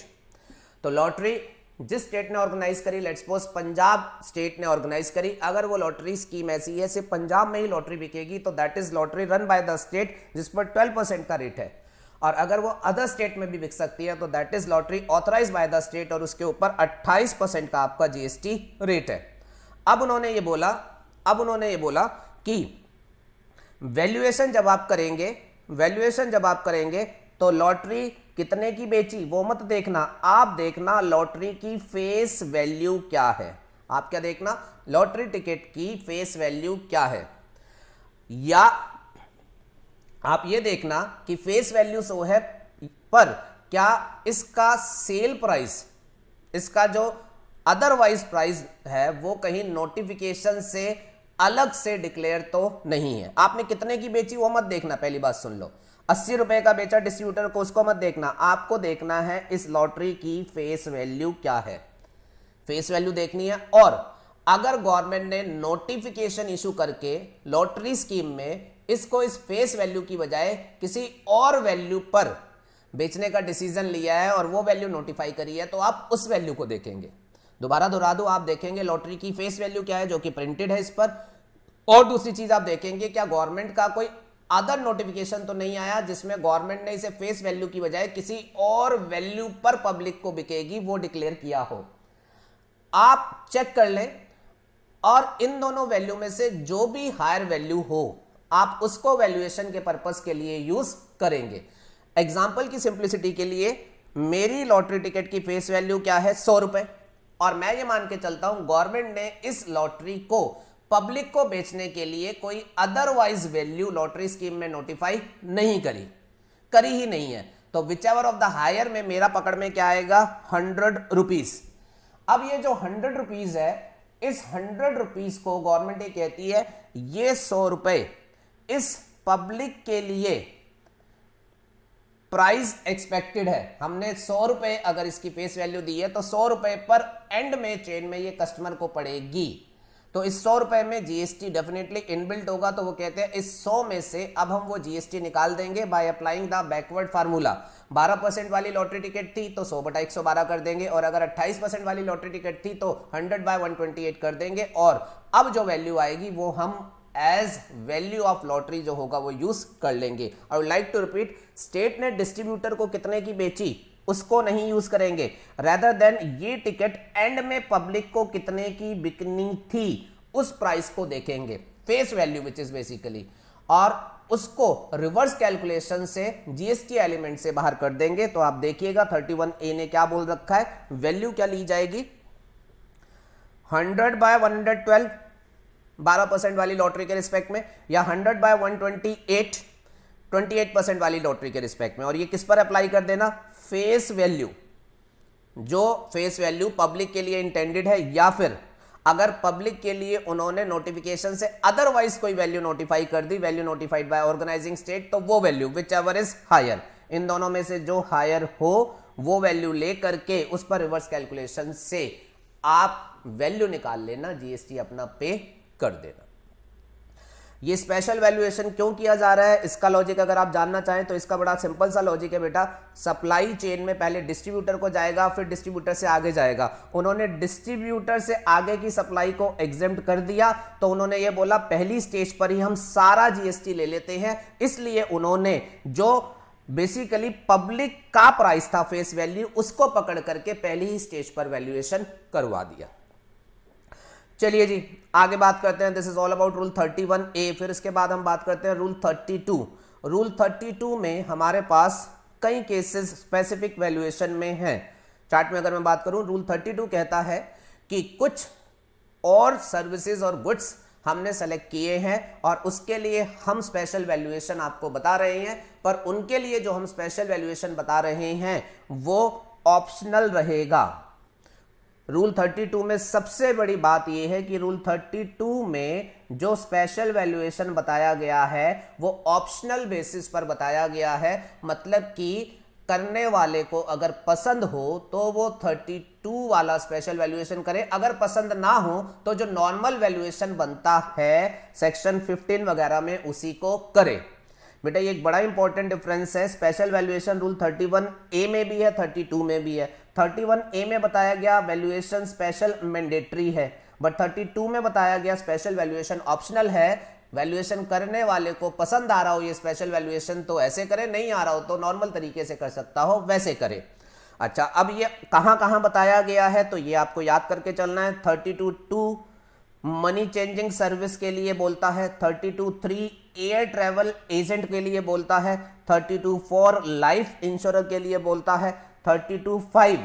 तो लॉटरी जिस स्टेट ने ऑर्गेनाइज करी, लेट्स सपोज पंजाब स्टेट ने ऑर्गेनाइज करी, अगर वो लॉटरी स्कीम ऐसी है सिर्फ पंजाब में ही लॉटरी बिकेगी तो that is lottery run by the state जिस पर 12% का रेट है। और अगर वो अदर स्टेट में भी बिक सकती है तो that is lottery authorised by the state और उसके ऊपर 28% का आपका जीएसटी रेट है। अब उन्होंने ये बोला कि वैल्यूएशन जब आप करेंगे तो लॉटरी कितने की बेची वो मत देखना, आप देखना लॉटरी की फेस वैल्यू क्या है। आप क्या देखना, लॉटरी टिकट की फेस वैल्यू क्या है, या आप ये देखना कि फेस वैल्यू सो है पर क्या इसका सेल प्राइस, इसका जो अदरवाइज प्राइस है वो कहीं नोटिफिकेशन से अलग से डिक्लेयर तो नहीं है। आपने कितने की बेची वो मत देखना, पहली बात सुन लो। 80 रुपए का बेचा डिस्ट्रीब्यूटर को, उसको मत देखना, आपको देखना है इस लॉटरी की फेस वैल्यू क्या है, फेस वैल्यू देखनी है। और अगर गवर्नमेंट ने नोटिफिकेशन इशू करके लॉटरी स्कीम में इसको इस फेस वैल्यू की बजाय किसी और वैल्यू पर बेचने का डिसीजन लिया है और वो वैल्यू नोटिफाई करी है तो आप उस वैल्यू को देखेंगे। दोबारा दोहरा दो, आप देखेंगे लॉटरी की फेस वैल्यू क्या है जो कि प्रिंटेड है इस पर, और दूसरी चीज आप देखेंगे क्या गवर्नमेंट का कोई अदर नोटिफिकेशन तो नहीं आया जिसमें गवर्नमेंट ने इसे फेस वैल्यू की बजाय किसी और वैल्यू पर पब्लिक को बिकेगी वो डिक्लेयर किया हो। आप चेक कर लें और इन दोनों वैल्यू में से जो भी हायर वैल्यू हो आप उसको वैल्यूएशन के पर्पस के लिए यूज करेंगे। एग्जाम्पल की सिंप्लिसिटी के लिए मेरी लॉटरी टिकट की फेस वैल्यू क्या है, 100 रुपए, और मैं ये मान के चलता हूं गवर्नमेंट ने इस लॉटरी को पब्लिक को बेचने के लिए कोई अदरवाइज वैल्यू लॉटरी स्कीम में नोटिफाई नहीं करी ही नहीं है, तो विचएवर ऑफ द हायर में मेरा पकड़ में क्या आएगा, 100 रुपीज। अब ये जो 100 रुपीज है, इस 100 रुपीज को गवर्नमेंट ये कहती है ये 100 रुपए इस पब्लिक के लिए प्राइस एक्सपेक्टेड है। हमने 100 रुपए अगर इसकी फेस वैल्यू दी है तो 100 रुपए पर एंड में चेन में ये कस्टमर को पड़ेगी, तो इस 100 रुपए में जीएसटी डेफिनेटली इनबिल्ट होगा। तो वो कहते हैं इस 100 में से अब हम वो जीएसटी निकाल देंगे by applying the backward formula. 12% वाली लॉटरी टिकट थी तो 100/112 कर देंगे, और अगर 28% वाली लॉटरी टिकट थी तो 100/128 कर देंगे, और अब जो वैल्यू आएगी वो हम एज वैल्यू ऑफ लॉटरी जो होगा वो यूज कर लेंगे। I would like to repeat, state ने डिस्ट्रीब्यूटर को कितने की बेची उसको नहीं यूज करेंगे, रेदर देन ये टिकट एंड में पब्लिक को कितने की बिकनी थी उस प्राइस को देखेंगे, face value which is basically, और उसको रिवर्स कैलकुलेशन से जीएसटी एलिमेंट से बाहर कर देंगे। तो आप देखिएगा 31A ने क्या बोल रखा है, वैल्यू क्या ली जाएगी, 100/112 12% वाली लॉटरी के रिस्पेक्ट में, या 100/128 28% वाली लॉटरी के रिस्पेक्ट में, और ये किस पर अप्लाई कर देना, फेस वैल्यू, जो फेस वैल्यू पब्लिक के लिए इंटेंडेड है, या फिर अगर पब्लिक के लिए उन्होंने नोटिफिकेशन से अदरवाइज कोई वैल्यू नोटिफाई कर दी, value notified by organising state, तो वो value whichever is higher, इन दोनों में से जो हायर हो वो वैल्यू ले करके उस पर रिवर्स कैलकुलेशन से आप वैल्यू निकाल लेना, जीएसटी अपना पे कर देना। ये स्पेशल वैल्यूएशन क्यों किया जा रहा है, इसका लॉजिक अगर आप जानना चाहें तो इसका बड़ा सिंपल सा लॉजिक है बेटा। सप्लाई चेन में पहले डिस्ट्रीब्यूटर को जाएगा, फिर डिस्ट्रीब्यूटर से आगे जाएगा। उन्होंने डिस्ट्रीब्यूटर से आगे की सप्लाई को एग्जेम्प्ट कर दिया, तो उन्होंने ये बोला पहली स्टेज पर ही हम सारा जीएसटी ले लेते हैं, इसलिए उन्होंने जो बेसिकली पब्लिक का प्राइस था फेस वैल्यू, उसको पकड़ करके पहली ही स्टेज पर वैल्यूएशन करवा दिया। चलिए जी आगे बात करते हैं, this is all about rule 31A। फिर इसके बाद हम बात करते हैं रूल 32। रूल 32 में हमारे पास कई केसेस स्पेसिफिक वैल्यूएशन में हैं। चार्ट में अगर मैं बात करूं, रूल 32 कहता है कि कुछ और सर्विसेज और गुड्स हमने सेलेक्ट किए हैं और उसके लिए हम स्पेशल वैल्यूएशन आपको बता रहे हैं, पर उनके लिए जो हम स्पेशल वैल्यूएशन बता रहे हैं वो ऑप्शनल रहेगा। रूल 32 में सबसे बड़ी बात यह है कि रूल 32 में जो स्पेशल वैल्यूएशन बताया गया है वो ऑप्शनल बेसिस पर बताया गया है, मतलब कि करने वाले को अगर पसंद हो तो वो 32 वाला स्पेशल वैल्यूएशन करे, अगर पसंद ना हो तो जो नॉर्मल वैल्यूएशन बनता है सेक्शन 15 वगैरह में उसी को करे। बेटा ये एक बड़ा इंपॉर्टेंट डिफरेंस है, स्पेशल वैल्यूएशन रूल 31A में भी है, 32 में भी है। 31A में बताया गया वैल्यूएशन स्पेशल मैंडेटरी है, बट 32 में बताया गया स्पेशल वैल्यूएशन ऑप्शनल है। वैल्यूएशन करने वाले को पसंद आ रहा हो ये स्पेशल वैल्यूएशन तो ऐसे करे, नहीं आ रहा हो तो नॉर्मल तरीके से कर सकता हो वैसे करे। अच्छा, अब ये कहां कहां बताया गया है तो ये आपको याद करके चलना है। 32(2) मनी चेंजिंग सर्विस के लिए बोलता है, 32(3) एयर ट्रैवल एजेंट के लिए बोलता है, 32(4) लाइफ इंश्योरर के लिए बोलता है, 32(5)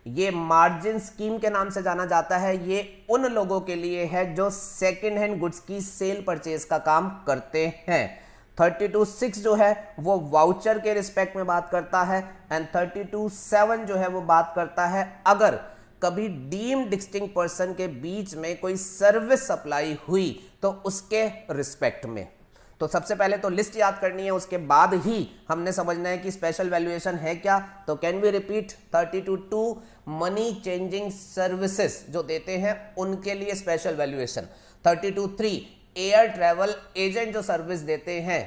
ये मार्जिन स्कीम के नाम से जाना जाता है, ये उन लोगों के लिए है जो सेकेंड हैंड गुड्स की सेल परचेज का काम करते हैं। 32(6) जो है वो वाउचर के रिस्पेक्ट में बात करता है, एंड 32(7) जो है वो बात करता है अगर कभी डीम्ड डिस्टिंक्ट पर्सन के बीच में कोई सर्विस सप्लाई हुई तो उसके रिस्पेक्ट में। तो सबसे पहले तो लिस्ट याद करनी है, उसके बाद ही हमने समझना है कि स्पेशल वैल्यूएशन है क्या। तो can we repeat, 32(2) money changing services जो देते हैं उनके लिए special valuation, 32(3) air travel agent जो सर्विस देते हैं,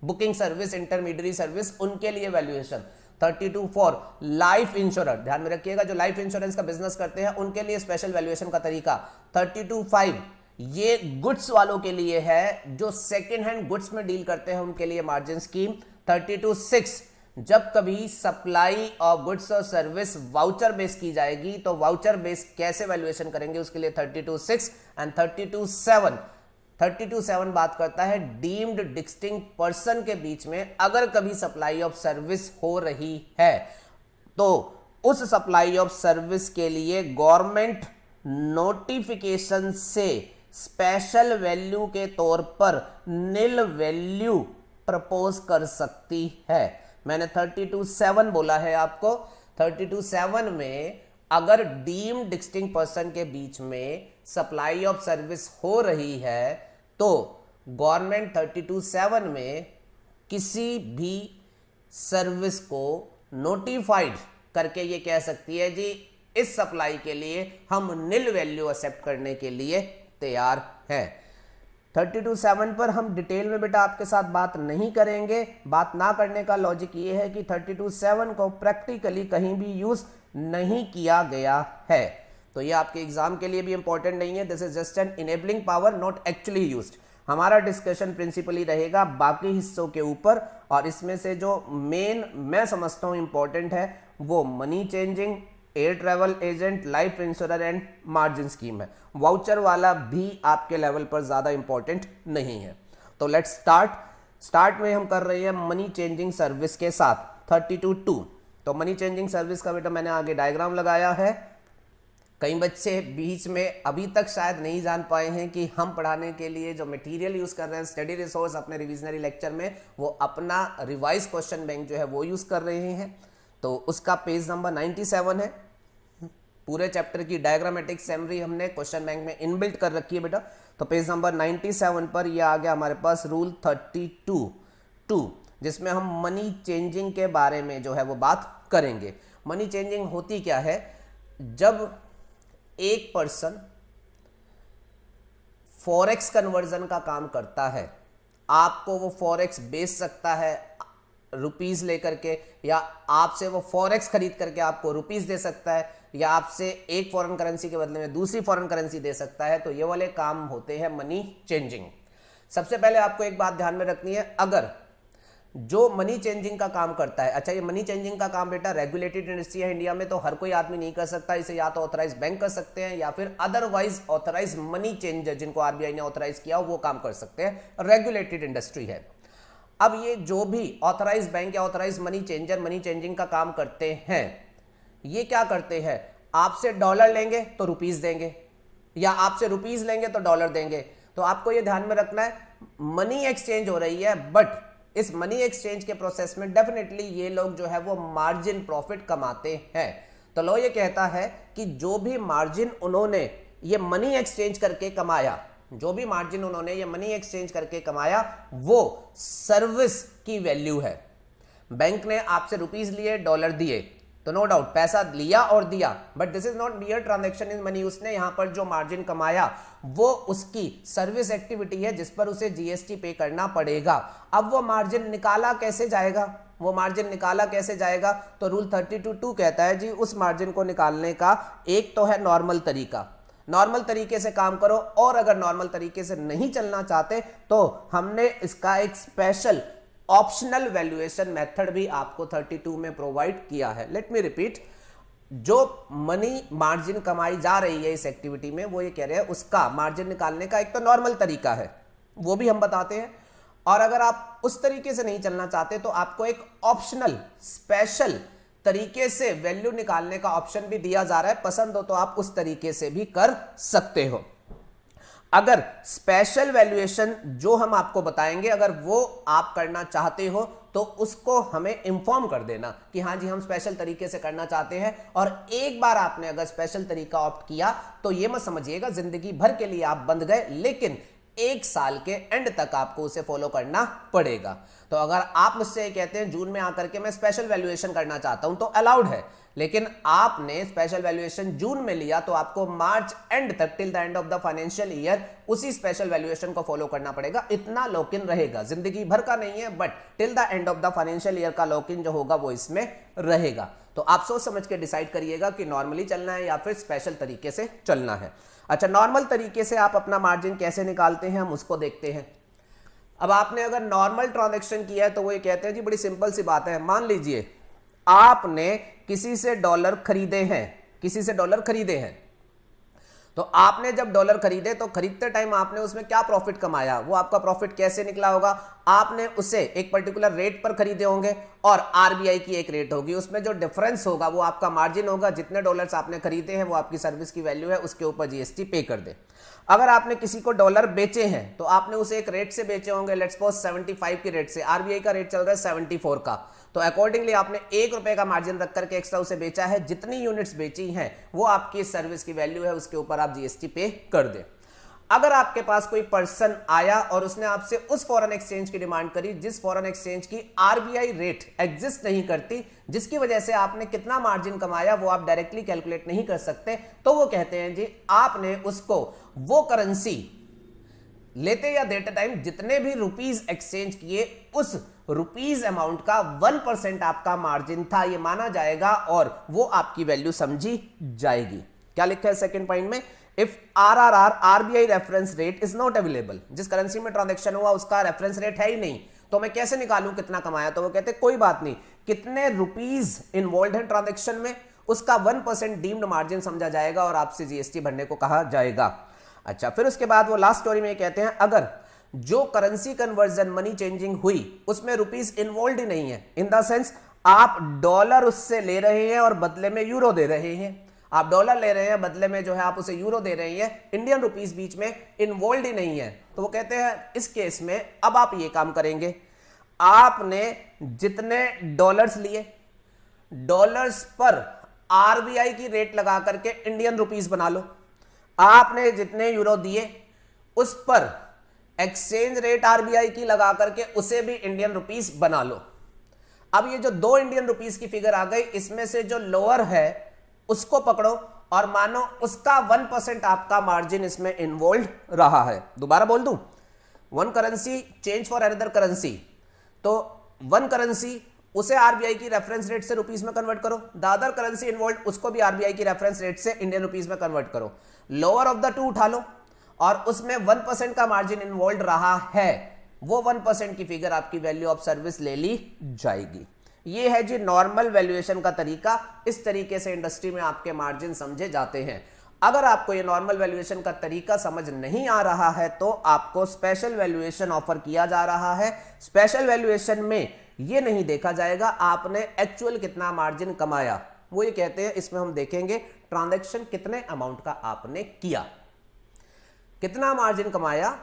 बुकिंग सर्विस, इंटरमीडियरी सर्विस, उनके लिए वैल्यूएशन, 32(4) लाइफ इंश्योरर, ध्यान में रखिएगा जो लाइफ इंश्योरेंस का बिजनेस करते हैं उनके लिए स्पेशल वैल्यूएशन का तरीका, 32(5) ये गुड्स वालों के लिए है जो सेकेंड हैंड गुड्स में डील करते हैं उनके लिए मार्जिन स्कीम, 32(6) जब कभी सप्लाई ऑफ गुड्स और सर्विस वाउचर बेस की जाएगी तो वाउचर बेस कैसे वैल्यूएशन करेंगे उसके लिए 32(6), एंड 32(7) बात करता है डीम्ड डिस्टिंक्ट पर्सन के बीच में अगर कभी सप्लाई ऑफ सर्विस हो रही है तो उस सप्लाई ऑफ सर्विस के लिए गवर्नमेंट नोटिफिकेशन से स्पेशल वैल्यू के तौर पर नील वैल्यू प्रपोज कर सकती है। मैंने 32(7) बोला है आपको, 32(7) में अगर डीम्ड डिस्टिंक्ट पर्सन के बीच में सप्लाई ऑफ सर्विस हो रही है तो गवर्नमेंट 32(7) में किसी भी सर्विस को नोटिफाइड करके ये कह सकती है जी इस सप्लाई के लिए हम नील वैल्यू एक्सेप्ट करने के लिए तैयार है। 32(7) पर हम डिटेल में बेटा आपके साथ बात नहीं करेंगे। बात ना करने का लॉजिक ये है कि 32(7) को प्रैक्टिकली कहीं भी यूज नहीं किया गया है, तो ये आपके एग्जाम के लिए भी इंपॉर्टेंट नहीं है। This is just an enabling power, not actually used. हमारा डिस्कशन प्रिंसिपली रहेगा बाकी हिस्सों के ऊपर, और इसमें से जो मेन मैं समझता हूं इंपॉर्टेंट है वो money changing, air travel agent, life insurer and margin scheme है। वाउचर वाला भी आपके लेवल पर ज्यादा इंपॉर्टेंट नहीं है। तो लेट्स स्टार्ट में हम कर रहे हैं मनी चेंजिंग सर्विस के साथ 32(2). तो मनी चेंजिंग सर्विस का बेटा मैंने आगे डायग्राम लगाया है। कई बच्चे बीच में अभी तक शायद नहीं जान पाए हैं कि हम पढ़ाने के लिए जो मटेरियल यूज कर रहे हैं, स्टडी रिसोर्स अपने रिविजनरी लेक्चर में, वो अपना रिवाइज क्वेश्चन बैंक जो है वो यूज कर रहे हैं। तो उसका पेज नंबर 97 है। पूरे चैप्टर की डायग्रामेटिक समरी हमने क्वेश्चन बैंक में इनबिल्ट कर रखी है बेटा। तो पेज नंबर 97 पर यह आ गया हमारे पास रूल 32(2), जिसमें हम मनी चेंजिंग के बारे में जो है वो बात करेंगे। मनी चेंजिंग होती क्या है? जब एक पर्सन फॉरेक्स कन्वर्जन का काम करता है, आपको वो फॉरेक्स बेच सकता है रुपीस लेकर के, या आपसे वो फॉरेक्स खरीद करके आपको रुपीस दे सकता है, या आपसे एक फॉरेन करेंसी के बदले में दूसरी फॉरेन करेंसी दे सकता है। तो ये वाले काम होते हैं मनी चेंजिंग। सबसे पहले आपको एक बात ध्यान में रखनी है, अगर जो मनी चेंजिंग का काम करता है, अच्छा ये मनी चेंजिंग का काम बेटा रेगुलेटेड इंडस्ट्री है इंडिया में, तो हर कोई आदमी नहीं कर सकता। इसे या तो ऑथराइज बैंक कर सकते हैं या फिर अदरवाइज ऑथराइज मनी चेंजर जिनको आरबीआई ने ऑथराइज किया वो काम कर सकते हैं। रेगुलेटेड इंडस्ट्री है। अब ये जो भी ऑथराइज बैंक या authorise money changer money changing का काम करते हैं, ये क्या करते हैं? आपसे डॉलर लेंगे तो रुपीस देंगे, या आपसे रुपीस लेंगे तो डॉलर देंगे। तो आपको ये ध्यान में रखना है, मनी एक्सचेंज हो रही है, बट इस मनी एक्सचेंज के प्रोसेस में डेफिनेटली ये लोग जो है वो मार्जिन प्रॉफिट कमाते हैं। तो लो ये कहता है कि जो भी मार्जिन उन्होंने ये मनी एक्सचेंज करके कमाया, जो भी मार्जिन उन्होंने ये मनी एक्सचेंज करके कमाया, वो सर्विस की वैल्यू है। बैंक ने आपसे रुपीस लिए, डॉलर दिए, तो नो डाउट पैसा लिया और दिया, but this is not मियर transaction in money. उसने यहां पर जो मार्जिन कमाया वो उसकी सर्विस एक्टिविटी है जिस पर उसे जीएसटी पे करना पड़ेगा। अब वो मार्जिन निकाला कैसे जाएगा? वो मार्जिन निकाला कैसे जाएगा? तो रूल 32(2) कहता है जी उस मार्जिन को निकालने का एक तो है नॉर्मल तरीका, नॉर्मल तरीके से काम करो, और अगर नॉर्मल तरीके से नहीं चलना चाहते तो हमने इसका एक स्पेशल ऑप्शनल वैल्यूएशन मेथड भी आपको 32 में प्रोवाइड किया है। लेट मी रिपीट, जो मनी मार्जिन कमाई जा रही है इस एक्टिविटी में, वो ये कह रहे हैं उसका मार्जिन निकालने का एक तो नॉर्मल तरीका है, वो भी हम बताते हैं, और अगर आप उस तरीके से नहीं चलना चाहते तो आपको एक ऑप्शनल स्पेशल तरीके से वैल्यू निकालने का ऑप्शन भी दिया जा रहा है। पसंद हो तो आप उस तरीके से भी कर सकते हो। अगर स्पेशल वैल्यूएशन जो हम आपको बताएंगे अगर वो आप करना चाहते हो तो उसको हमें इंफॉर्म कर देना कि हाँ जी हम स्पेशल तरीके से करना चाहते हैं। और एक बार आपने अगर स्पेशल तरीका ऑप्ट किया तो ये मत समझिएगा जिंदगी भर के लिए आप बंद गए, लेकिन 1 साल के एंड तक आपको उसे फॉलो करना पड़ेगा। तो अगर आप मुझसे कहते हैं जून में आकर के मैं स्पेशल वैल्यूएशन करना चाहता हूं तो अलाउड है, लेकिन आपने स्पेशल वैल्यूएशन जून में लिया तो आपको मार्च एंड तक till the end of the financial year उसी स्पेशल वैल्यूएशन को फॉलो करना पड़ेगा। इतना लॉक इन रहेगा, जिंदगी भर का नहीं है, but till the end of the financial year का लॉक इन जो होगा वो इसमें रहेगा। तो आप सोच समझ के डिसाइड करिएगा कि नॉर्मली चलना है या फिर स्पेशल तरीके से चलना है। अच्छा, नॉर्मल तरीके से आप अपना मार्जिन कैसे निकालते हैं हम उसको देखते हैं। अब आपने अगर नॉर्मल ट्रांजैक्शन किया है तो वो ये कहते हैं जी बड़ी सिंपल सी बात है। मान लीजिए आपने किसी से डॉलर खरीदे हैं, तो आपने जब डॉलर खरीदे तो खरीदते टाइम आपने उसमें क्या प्रॉफिट कमाया, वो आपका प्रॉफिट कैसे निकला होगा? आपने उसे एक पर्टिकुलर रेट पर खरीदे होंगे और आरबीआई की एक रेट होगी, उसमें जो डिफरेंस होगा वो आपका मार्जिन होगा। जितने डॉलर्स आपने खरीदे हैं वो आपकी सर्विस की वैल्यू है, उसके ऊपर जीएसटी पे कर दे। अगर आपने किसी को डॉलर बेचे हैं तो आपने उसे एक रेट से बेचे होंगे, लेट्स सपोज 75 की रेट से, आरबीआई का रेट चल रहा है 74 का, तो अकॉर्डिंगली आपने ₹1 का मार्जिन रख करके एक्स्ट्रा उसे बेचा है। जितनी यूनिट्स बेची हैं वो आपकी सर्विस की वैल्यू है, उसके ऊपर आप जीएसटी पे कर दे। अगर आपके पास कोई पर्सन आया और उसने आपसे उस फॉरेन एक्सचेंज की डिमांड करी जिस फॉरेन एक्सचेंज की आरबीआई रेट एग्जिस्ट नहीं करती, जिसकी वजह से आपने कितना मार्जिन कमाया वो आप डायरेक्टली कैलकुलेट नहीं कर सकते, तो वो कहते हैं जी आपने उसको वो करेंसी लेते या देते टाइम जितने भी रुपीस एक्सचेंज किए उस रुपीस अमाउंट का 1% आपका मार्जिन था, ये माना जाएगा और वो आपकी वैल्यू समझी जाएगी। क्या लिखा है सेकंड पॉइंट में? If RRR RBI reference rate is not available, जिस करेंसी में ट्रांजैक्शन हुआ उसका रेफरेंस रेट है ही नहीं, तो मैं कैसे निकालूं कितना कमाया? तो वो कहते कोई बात नहीं, कितने रुपीज इन्वॉल्व है ट्रांजेक्शन में, उसका 1% डीम्ड मार्जिन समझा जाएगा और आपसे जीएसटी भरने को कहा जाएगा। अच्छा, फिर उसके बाद वो लास्ट स्टोरी में कहते हैं अगर जो करेंसी कन्वर्जन मनी चेंजिंग हुई उसमें रुपीज इन्वॉल्व ही नहीं है, इन द सेंस आप डॉलर उससे ले रहे हैं और बदले में यूरो दे रहे हैं, आप डॉलर ले रहे हैं बदले में जो है आप उसे यूरो दे रहे हैं, इंडियन रुपीस बीच में इन्वॉल्व ही नहीं है, तो वो कहते हैं इस केस में अब आप ये काम करेंगे, आपने जितने डॉलर्स लिए डॉलर्स पर आरबीआई की रेट लगा करके इंडियन रुपीस बना लो, आपने जितने यूरो दिए उस पर एक्सचेंज रेट आरबीआई की लगा करके उसे भी इंडियन रुपीस बना लो। अब ये जो 2 इंडियन रुपीस की फिगर आ गई, इसमें से जो लोअर है उसको पकड़ो और मानो उसका 1% आपका मार्जिन इसमें इन्वॉल्व रहा है। दोबारा बोल दूं, one currency change for another currency, तो वन करेंसी उसे आरबीआई की रेफरेंस रेट से रुपीस में कन्वर्ट करो, द अदर करेंसी इन्वॉल्व उसको भी आरबीआई की रेफरेंस रेट से इंडियन रुपीस में कन्वर्ट करो, लोअर ऑफ द टू उठा लो और उसमें 1% का मार्जिन इन्वॉल्व रहा है, वो 1% की फिगर आपकी वैल्यू ऑफ सर्विस ले ली जाएगी। ये है जी नॉर्मल वैल्यूएशन का तरीका, इस तरीके से इंडस्ट्री में आपके मार्जिन समझे जाते हैं। अगर आपको ये नॉर्मल वैल्यूएशन का तरीका समझ नहीं आ रहा है तो आपको स्पेशल वैल्यूएशन ऑफर किया जा रहा है। स्पेशल वैल्यूएशन में ये नहीं देखा जाएगा आपने एक्चुअल कितना मार्जिन कमाया, वो ये कहते हैं इसमें हम देखेंगे ट्रांजैक्शन कितने अमाउंट का आपने किया, कितना मार्जिन कमाया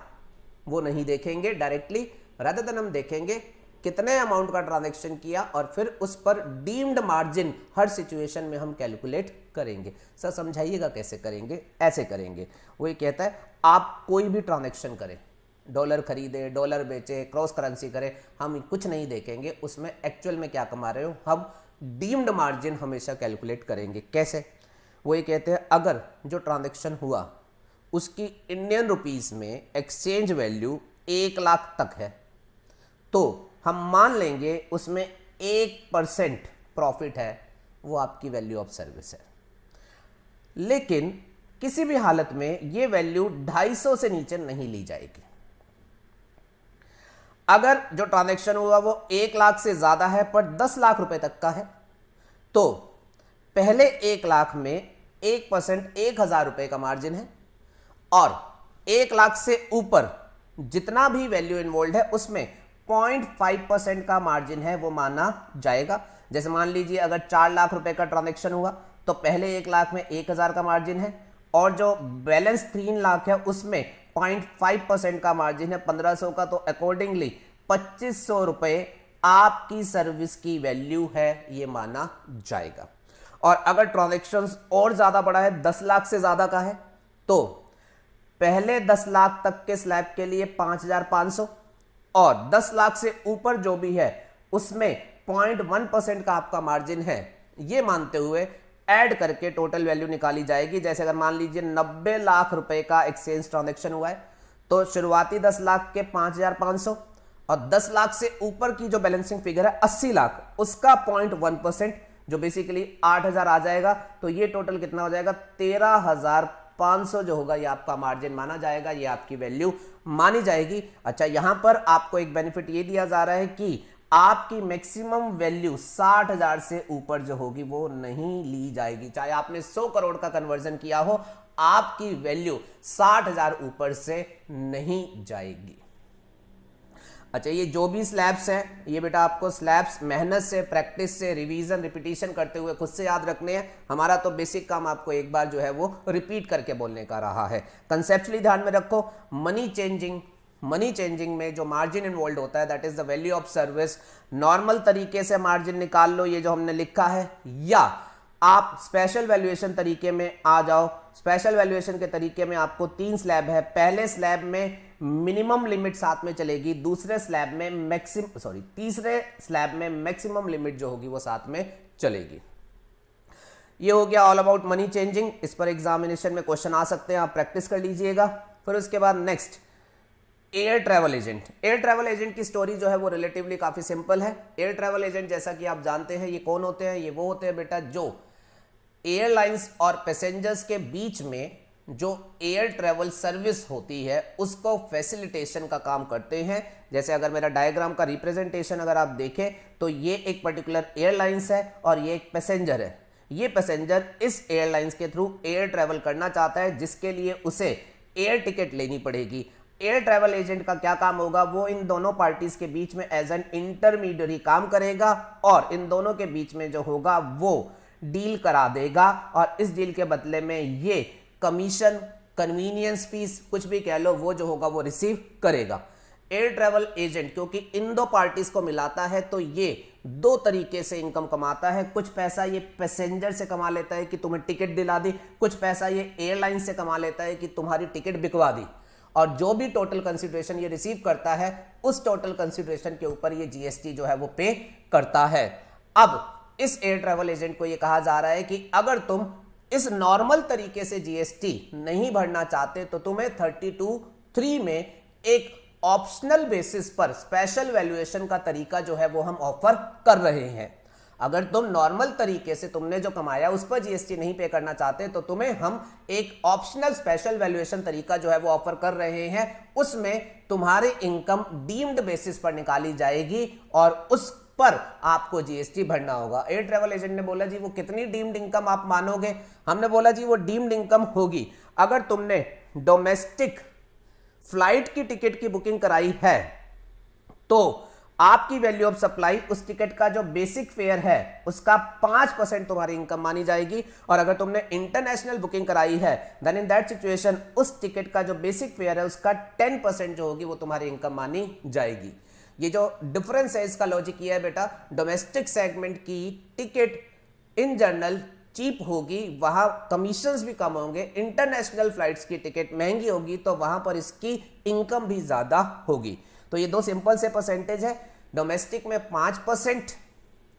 वो नहीं देखेंगे डायरेक्टली, रादर देन हम देखेंगे कितने अमाउंट का ट्रांजैक्शन किया और फिर उस पर डीम्ड मार्जिन हर सिचुएशन में हम कैलकुलेट करेंगे। सर समझाइएगा कैसे करेंगे? ऐसे करेंगे, वो ये कहता है आप कोई भी ट्रांजैक्शन करें, डॉलर खरीदे, डॉलर बेचे, क्रॉस करेंसी करें, हम कुछ नहीं देखेंगे उसमें एक्चुअल में क्या कमा रहे हो, हम डीम्ड मार्जिन हमेशा कैलकुलेट करेंगे। कैसे? वो ये कहते हैं अगर जो ट्रांजैक्शन हुआ उसकी इंडियन रुपीस में एक्सचेंज वैल्यू 1 लाख तक है तो हम मान लेंगे उसमें 1% प्रॉफिट है, वो आपकी वैल्यू ऑफ सर्विस है। लेकिन किसी भी हालत में ये वैल्यू 250 से नीचे नहीं ली जाएगी। अगर जो ट्रांजैक्शन हुआ वो 1 लाख से ज्यादा है पर 10 लाख रुपए तक का है तो पहले 1 लाख में 1% 1000 रुपए का मार्जिन है और 1 लाख से ऊपर जितना भी वैल्यू इन्वॉल्व है उसमें 0.5% का मार्जिन है, वो माना जाएगा। जैसे मान लीजिए अगर 4 लाख रुपए का ट्रांजैक्शन हुआ तो पहले 1 लाख में 1000 का मार्जिन है और जो बैलेंस 3 लाख है उसमें 0.5% का मार्जिन है 1500 का, तो अकॉर्डिंगली 2500 रुपए आपकी सर्विस की वैल्यू है, ये माना जाएगा। और अगर ट्रांजैक्शंस और ज्यादा बड़ा है, 10 लाख से ज्यादा का है, तो पहले 10 लाख तक के स्लैब के लिए 5500 और 10 लाख से ऊपर जो भी है उसमें 0.1% का आपका मार्जिन है, ये मानते हुए ऐड करके टोटल वैल्यू निकाली जाएगी। जैसे अगर मान लीजिए 90 लाख रुपए का एक्सचेंज ट्रांजैक्शन हुआ है तो शुरुआती 10 लाख के 5500 और 10 लाख से ऊपर की जो बैलेंसिंग फिगर है 80 लाख, उसका 0.1% जो बेसिकली 8000 आ जाएगा, तो ये टोटल कितना हो जाएगा 13500 जो होगा ये आपका मार्जिन माना जाएगा, ये आपकी वैल्यू मानी जाएगी। अच्छा, यहां पर आपको एक बेनिफिट ये दिया जा रहा है कि आपकी मैक्सिमम वैल्यू 60,000 से ऊपर जो होगी वो नहीं ली जाएगी। चाहे आपने 100 करोड़ का कन्वर्जन किया हो, आपकी वैल्यू 60,000 ऊपर से नहीं जाएगी। अच्छा, ये जो भी स्लैब्स हैं ये बेटा आपको स्लैब्स मेहनत से, प्रैक्टिस से, रिवीजन, रिपीटिशन करते हुए खुद से याद रखने हैं। हमारा तो बेसिक काम आपको एक बार जो है वो रिपीट करके बोलने का रहा है। कंसेप्चुअली ध्यान में रखो, मनी चेंजिंग में जो मार्जिन इन्वॉल्व होता है that is the value of service. Normal तरीके से मार्जिन निकाल लो, ये जो हमने लिखा है, या आप स्पेशल वैल्यूएशन तरीके में आ जाओ। स्पेशल वैल्यूएशन के तरीके में आपको 3 स्लैब है। पहले स्लैब में मिनिमम लिमिट साथ में चलेगी, तीसरे स्लैब में मैक्सिमम लिमिट जो होगी वो साथ में चलेगी। ये हो गया ऑल अबाउट मनी चेंजिंग। इस पर एग्जामिनेशन में क्वेश्चन आ सकते हैं, आप प्रैक्टिस कर लीजिएगा। फिर उसके बाद next air travel agent. Air travel agent की स्टोरी जो है वो रिलेटिवली काफी सिंपल है। एयर ट्रैवल एजेंट जैसा कि आप जानते हैं ये कौन होते हैं, ये वो होते हैं बेटा जो एयरलाइंस और पैसेंजर्स के बीच में जो एयर ट्रैवल सर्विस होती है उसको फैसिलिटेशन का काम करते हैं। जैसे अगर मेरा डायग्राम का रिप्रेजेंटेशन अगर आप देखें तो ये एक पर्टिकुलर एयरलाइंस है और ये एक पैसेंजर है। ये पैसेंजर इस एयरलाइंस के थ्रू एयर ट्रैवल करना चाहता है, जिसके लिए उसे एयर टिकट लेनी पड़ेगी। एयर ट्रैवल एजेंट का क्या काम होगा, वो इन दोनों पार्टीज के बीच में एज एन इंटरमीडियरी काम करेगा और इन दोनों के बीच में जो होगा वो डील करा देगा और इस डील के बदले में ये कमीशन, कन्वीनियंस फीस, कुछ भी कह लो, वो जो होगा वो रिसीव करेगा। एयर ट्रैवल एजेंट क्योंकि इन दो पार्टीज को मिलाता है तो ये दो तरीके से इनकम कमाता है। कुछ पैसा ये पैसेंजर से कमा लेता है कि तुम्हें टिकट दिला दी, कुछ पैसा ये एयरलाइन से कमा लेता है कि तुम्हारी टिकट बिकवा दी, और जो भी टोटल कंसिडरेशन ये रिसीव करता है उस टोटल कंसिडरेशन के ऊपर ये जीएसटी जो है वो पे करता है। अब इस एयर ट्रैवल एजेंट को ये कहा जा रहा है कि अगर तुम इस नॉर्मल तरीके से जीएसटी नहीं भरना चाहते तो तुम्हें 32(3) में एक ऑप्शनल बेसिस पर स्पेशल वैल्यूएशन का तरीका जो है वो हम ऑफर कर रहे हैं। अगर तुम नॉर्मल तरीके से तुमने जो कमाया उस पर जीएसटी नहीं पे करना चाहते तो तुम्हें हम एक ऑप्शनल स्पेशल वैल्यूएशन तरीका जो है वो ऑफर कर रहे हैं। उसमें तुम्हारी इनकम डीम्ड बेसिस पर निकाली जाएगी और उस पर आपको जीएसटी भरना होगा। एयर ट्रैवल एजेंट ने बोला जी वो कितनी डीम्ड इनकम आप मानोगे? हमने बोला जी वो डीम्ड इनकम होगी अगर तुमने डोमेस्टिक फ्लाइट की टिकट की बुकिंग कराई है तो आपकी वैल्यू ऑफ सप्लाई उस टिकट का जो बेसिक फेयर है उसका 5% तुम्हारी इनकम मानी जाएगी। और अगर तुमने इंटरनेशनल बुकिंग कराई है देन इन दैट सिचुएशन उस टिकट का जो बेसिक फेयर है उसका 10% जो होगी वो तुम्हारी इनकम मानी जाएगी। ये जो डिफरेंस है इसका लॉजिक ये है बेटा, डोमेस्टिक सेगमेंट की टिकट इन जनरल चीप होगी, वहां कमीशंस भी कम होंगे। इंटरनेशनल फ्लाइट्स की टिकट महंगी होगी तो वहां पर इसकी इनकम भी ज्यादा होगी। तो ये दो सिंपल से परसेंटेज है। डोमेस्टिक में 5%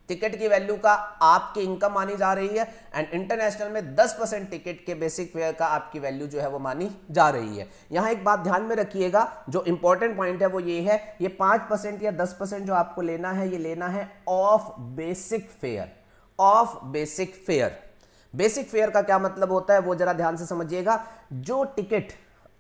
टिकट की वैल्यू का आपकी इनकम मानी जा रही है एंड इंटरनेशनल में 10% टिकट के बेसिक फेयर का आपकी वैल्यू जो है वो मानी जा रही है। यहां एक बात ध्यान में रखिएगा, जो इंपॉर्टेंट पॉइंट है वो ये है, ये 5% या 10% जो आपको लेना है ये लेना है of basic fair. Of basic fair, basic fair का क्या मतलब होता है वो जरा ध्यान से समझिएगा। जो टिकट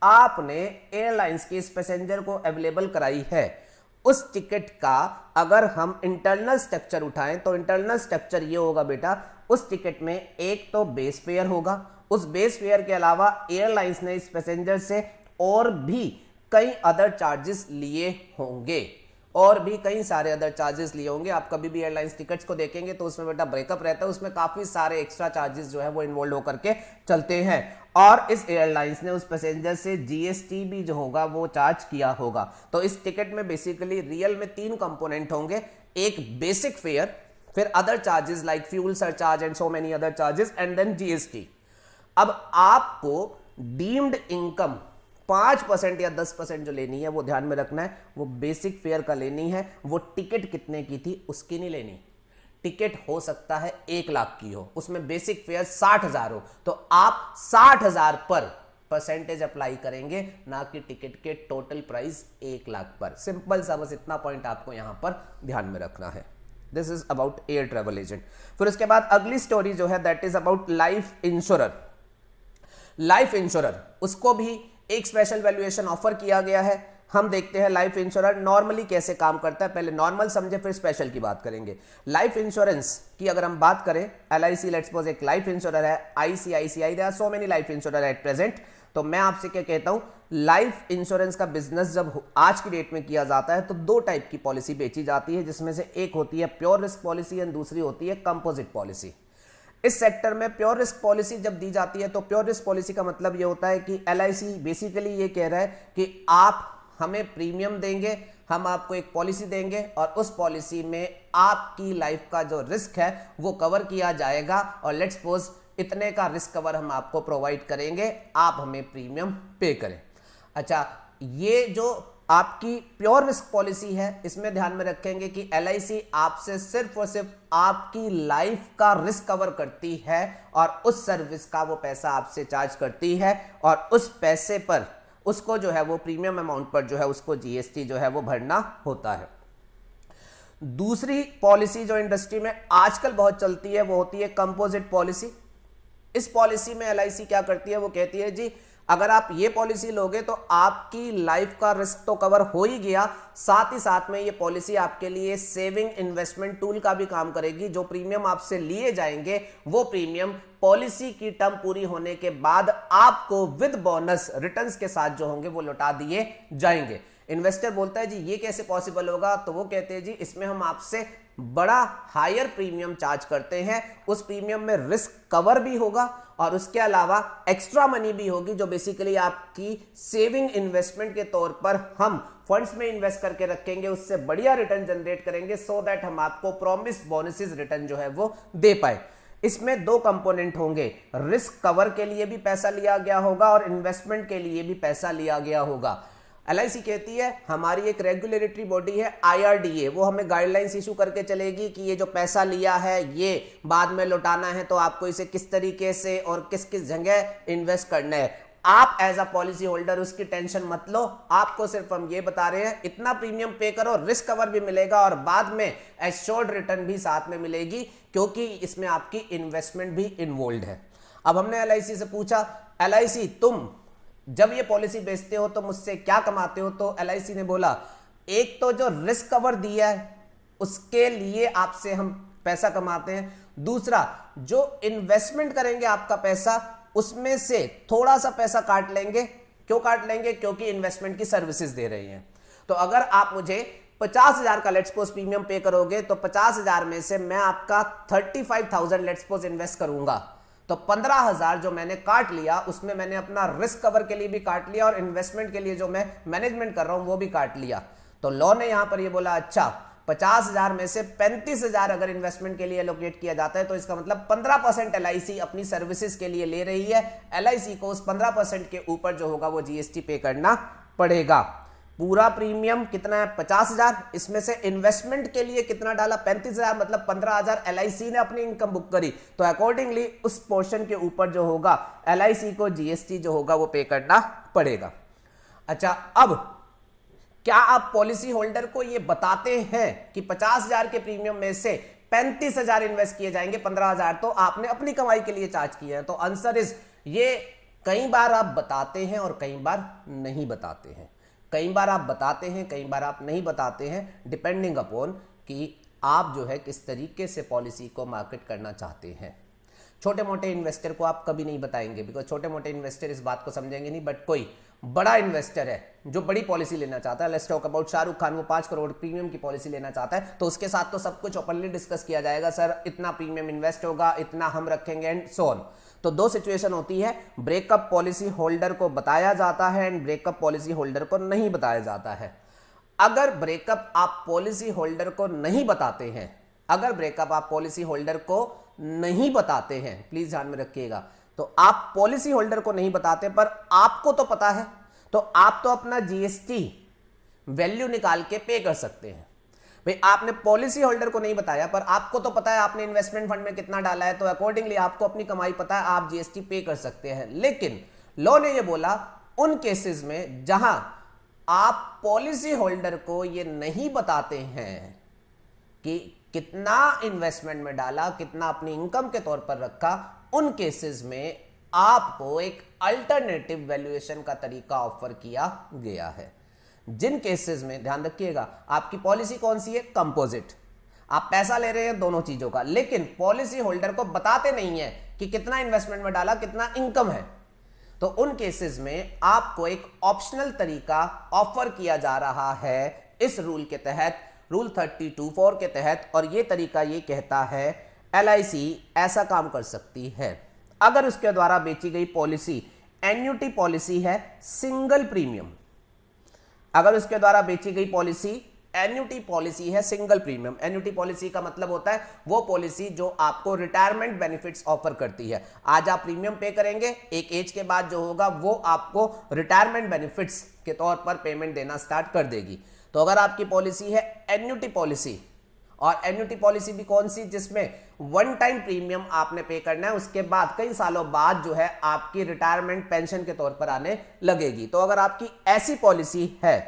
आपने एयरलाइंस के इस पैसेंजर को अवेलेबल कराई है उस टिकट का अगर हम इंटरनल स्ट्रक्चर उठाएं तो इंटरनल स्ट्रक्चर ये होगा बेटा, उस टिकट में एक तो बेस फेयर होगा, उस बेस फेयर के अलावा एयरलाइंस ने इस पैसेंजर से और भी कई अदर चार्जेस लिए होंगे, और भी कई सारे अदर चार्जेस लिए होंगे। आप कभी भी एयरलाइंस टिकट्स को देखेंगे तो उसमें बेटा ब्रेकअप रहता है, उसमें काफी सारे एक्स्ट्रा चार्जेस जो है वो इन्वॉल्व होकर के चलते हैं और इस एयरलाइंस ने उस पैसेंजर से जीएसटी भी जो होगा वो चार्ज किया होगा। तो इस टिकट में बेसिकली रियल में 3 कंपोनेंट होंगे, एक बेसिक फेयर, फिर other charges like fuel surcharge and so many other charges and then GST. अब आपको डीम्ड इनकम 5% या 10% जो लेनी है वो ध्यान में रखना है, वो बेसिक फेयर का लेनी है। वो टिकट कितने की थी उसकी नहीं लेनी। टिकट हो सकता है 1 लाख की हो, उसमें बेसिक फेयर 60,000 हो, तो आप 60,000 पर परसेंटेज अप्लाई करेंगे, ना कि टिकट के टोटल प्राइस 1 लाख पर। सिंपल सा बस इतना पॉइंट आपको यहां पर ध्यान में रखना है। This is about air travel agent. फिर उसके बाद अगली स्टोरी जो है that is about life insurer. Life insurer उसको भी एक स्पेशल वैल्यूएशन ऑफर किया गया है। हम देखते हैं लाइफ इंश्योरेंस नॉर्मली कैसे काम करता है, पहले नॉर्मल समझे फिर स्पेशल की बात करेंगे। लाइफ इंश्योरेंस की अगर हम बात करें, LIC लेट्स सपोज एक लाइफ इंश्योरर है, ICICI, there are so many life insurer at present. तो मैं आपसे क्या कहता हूं, लाइफ इंश्योरेंस का बिजनेस जब आज की डेट में किया जाता है तो 2 टाइप की पॉलिसी बेची जाती है, जिसमें से एक होती है प्योर रिस्क पॉलिसी एंड दूसरी होती है कंपोजिट पॉलिसी। इस सेक्टर में प्योर रिस्क पॉलिसी जब दी जाती है तो प्योर रिस्क पॉलिसी का मतलब ये होता है कि LIC बेसिकली ये कह रहा है कि आप हमें प्रीमियम देंगे, हम आपको एक पॉलिसी देंगे और उस पॉलिसी में आपकी लाइफ का जो रिस्क है वो कवर किया जाएगा और लेट्स सपोज इतने का रिस्क कवर हम आपको प्रोवाइड करेंगे, आप हमें प्रीमियम पे करें। अच्छा, ये जो आपकी प्योर रिस्क पॉलिसी है इसमें ध्यान में रखेंगे कि LIC आपसे सिर्फ और सिर्फ आपकी लाइफ का रिस्क कवर करती है और उस सर्विस का वो पैसा आपसे चार्ज करती है और उस पैसे पर उसको जो है वो प्रीमियम अमाउंट पर जो है उसको जीएसटी जो है वो भरना होता है। दूसरी पॉलिसी जो इंडस्ट्री में आजकल बहुत चलती है वो होती है कंपोजिट पॉलिसी। इस पॉलिसी में LIC क्या करती है, वो कहती है जी अगर आप ये पॉलिसी लोगे तो आपकी लाइफ का रिस्क तो कवर हो ही गया, साथ ही साथ में ये पॉलिसी आपके लिए सेविंग इन्वेस्टमेंट टूल का भी काम करेगी। जो प्रीमियम आपसे लिए जाएंगे वो प्रीमियम पॉलिसी की टर्म पूरी होने के बाद आपको विद बोनस रिटर्न्स के साथ जो होंगे वो लौटा दिए जाएंगे। इन्वेस्टर बोलता है जी ये कैसे पॉसिबल होगा, तो वो कहते हैं जी इसमें हम आपसे बड़ा हायर प्रीमियम चार्ज करते हैं, उस प्रीमियम में रिस्क कवर भी होगा और उसके अलावा एक्स्ट्रा मनी भी होगी जो बेसिकली आपकी सेविंग इन्वेस्टमेंट के तौर पर हम फंड्स में इन्वेस्ट करके रखेंगे, उससे बढ़िया रिटर्न जनरेट करेंगे सो दैट हम आपको प्रॉमिस बोनसेस रिटर्न जो है वो दे पाए। इसमें दो कंपोनेंट होंगे, रिस्क कवर के लिए भी पैसा लिया गया होगा और इन्वेस्टमेंट के लिए भी पैसा लिया गया होगा। LIC कहती है हमारी एक रेगुलेटरी बॉडी है IRDA, वो हमें गाइडलाइंस इशू करके चलेगी कि ये जो पैसा लिया है ये बाद में लौटाना है तो आपको इसे किस तरीके से और किस किस जगह इन्वेस्ट करना है। आप एज अ पॉलिसी होल्डर उसकी टेंशन मत लो, आपको सिर्फ हम ये बता रहे हैं इतना प्रीमियम पे करो, रिस्क कवर भी मिलेगा और बाद में एश्योर्ड रिटर्न भी साथ में मिलेगी क्योंकि इसमें आपकी इन्वेस्टमेंट भी इन्वॉल्व है। अब हमने LIC से पूछा LIC तुम जब ये पॉलिसी बेचते हो तो मुझसे क्या कमाते हो, तो LIC ने बोला एक तो जो रिस्क कवर दिया है उसके लिए आपसे हम पैसा कमाते हैं, दूसरा जो इन्वेस्टमेंट करेंगे आपका पैसा उसमें से थोड़ा सा पैसा काट लेंगे। क्यों काट लेंगे, क्योंकि इन्वेस्टमेंट की सर्विसेज दे रही हैं। तो अगर आप मुझे 50,000 का लेट्स सपोज प्रीमियम पे करोगे तो 50,000 में से मैं आपका 35,000 लेट्स सपोज इन्वेस्ट करूंगा, तो 15,000 जो मैंने काट लिया उसमें मैंने अपना रिस्क कवर के लिए भी काट लिया और इन्वेस्टमेंट के लिए जो मैं मैनेजमेंट कर रहा हूं वो भी काट लिया। तो लॉ ने यहां पर ये बोला अच्छा 50,000 में से 35,000 अगर इन्वेस्टमेंट के लिए एलोकेट किया जाता है तो इसका मतलब 15% LIC अपनी सर्विसेज के लिए ले रही है। LIC को उस 15% के ऊपर जो होगा वो GST पे करना पड़ेगा। पूरा प्रीमियम कितना है 50,000, इसमें से इन्वेस्टमेंट के लिए कितना डाला 35,000, मतलब 15,000 LIC ने अपनी इनकम बुक करी, तो अकॉर्डिंगली उस पोर्शन के ऊपर जो होगा LIC को GST जो होगा वो पे करना पड़ेगा। अच्छा, अब क्या आप पॉलिसी होल्डर को ये बताते हैं कि 50,000 के प्रीमियम में से 35,000 इन्वेस्ट किए जाएंगे, 15,000 तो आपने अपनी कमाई के लिए चार्ज किया है? तो आंसर इज ये कई बार आप बताते हैं और कई बार नहीं बताते हैं। कई बार आप बताते हैं, कई बार आप नहीं बताते हैं, डिपेंडिंग अपॉन कि आप जो है किस तरीके से पॉलिसी को मार्केट करना चाहते हैं। छोटे मोटे इन्वेस्टर को आप कभी नहीं बताएंगे बिकॉज छोटे मोटे इन्वेस्टर इस बात को समझेंगे नहीं, बट कोई बड़ा इन्वेस्टर है जो बड़ी पॉलिसी लेना चाहता है, let's talk about Shahrukh Khan, वो 5 करोड़ प्रीमियम की पॉलिसी लेना चाहता है, तो उसके साथ तो सब कुछ ओपनली डिस्कस किया जाएगा, सर इतना प्रीमियम इन्वेस्ट होगा, इतना हम रखेंगे एंड सो ऑन। तो दो सिचुएशन होती है, ब्रेकअप पॉलिसी होल्डर को बताया जाता है एंड ब्रेकअप पॉलिसी होल्डर को नहीं बताया जाता है। अगर ब्रेकअप आप पॉलिसी होल्डर को नहीं बताते हैं, अगर ब्रेकअप आप पॉलिसी होल्डर को नहीं बताते हैं, प्लीज ध्यान में रखिएगा, तो आप पॉलिसी होल्डर को नहीं बताते पर आपको तो पता है, तो आप तो अपना GST वैल्यू निकाल के पे कर सकते हैं। भाई आपने पॉलिसी होल्डर को नहीं बताया पर आपको तो पता है आपने इन्वेस्टमेंट फंड में कितना डाला है, तो अकॉर्डिंगली आपको अपनी कमाई पता है, आप GST पे कर सकते हैं। लेकिन लॉ ने यह बोला उन केसेस में जहां आप पॉलिसी होल्डर को यह नहीं बताते हैं कि कितना इन्वेस्टमेंट में डाला, कितना अपनी इनकम के तौर पर रखा, उन केसेस में आपको एक अल्टरनेटिव वैल्यूएशन का तरीका ऑफर किया गया है। जिन केसेस में ध्यान रखिएगा आपकी पॉलिसी कौन सी है, कंपोजिट, आप पैसा ले रहे हैं दोनों चीजों का, लेकिन पॉलिसी होल्डर को बताते नहीं है कि कितना इन्वेस्टमेंट में डाला, कितना इनकम है, तो उन केसेस में आपको एक ऑप्शनल तरीका ऑफर किया जा रहा है इस रूल के तहत, रूल 32(4) के तहत, और यह तरीका ये कहता है LIC ऐसा काम कर सकती है अगर उसके द्वारा बेची गई पॉलिसी एन्युटी पॉलिसी है सिंगल प्रीमियम, अगर उसके द्वारा बेची गई पॉलिसी एन्युटी पॉलिसी है सिंगल प्रीमियम। एन्युटी पॉलिसी का मतलब होता है वो पॉलिसी जो आपको रिटायरमेंट बेनिफिट्स ऑफर करती है। आज आप प्रीमियम पे करेंगे, एक एज के बाद जो होगा वो आपको रिटायरमेंट बेनिफिट्स के तौर पर पेमेंट देना स्टार्ट कर देगी। तो अगर आपकी पॉलिसी है एन्युटी पॉलिसी, और एन्युटी पॉलिसी भी कौन सी, जिसमें वन टाइम प्रीमियम आपने पे करना है, उसके बाद कई सालों बाद जो है आपकी रिटायरमेंट पेंशन के तौर पर आने लगेगी। तो अगर आपकी ऐसी पॉलिसी है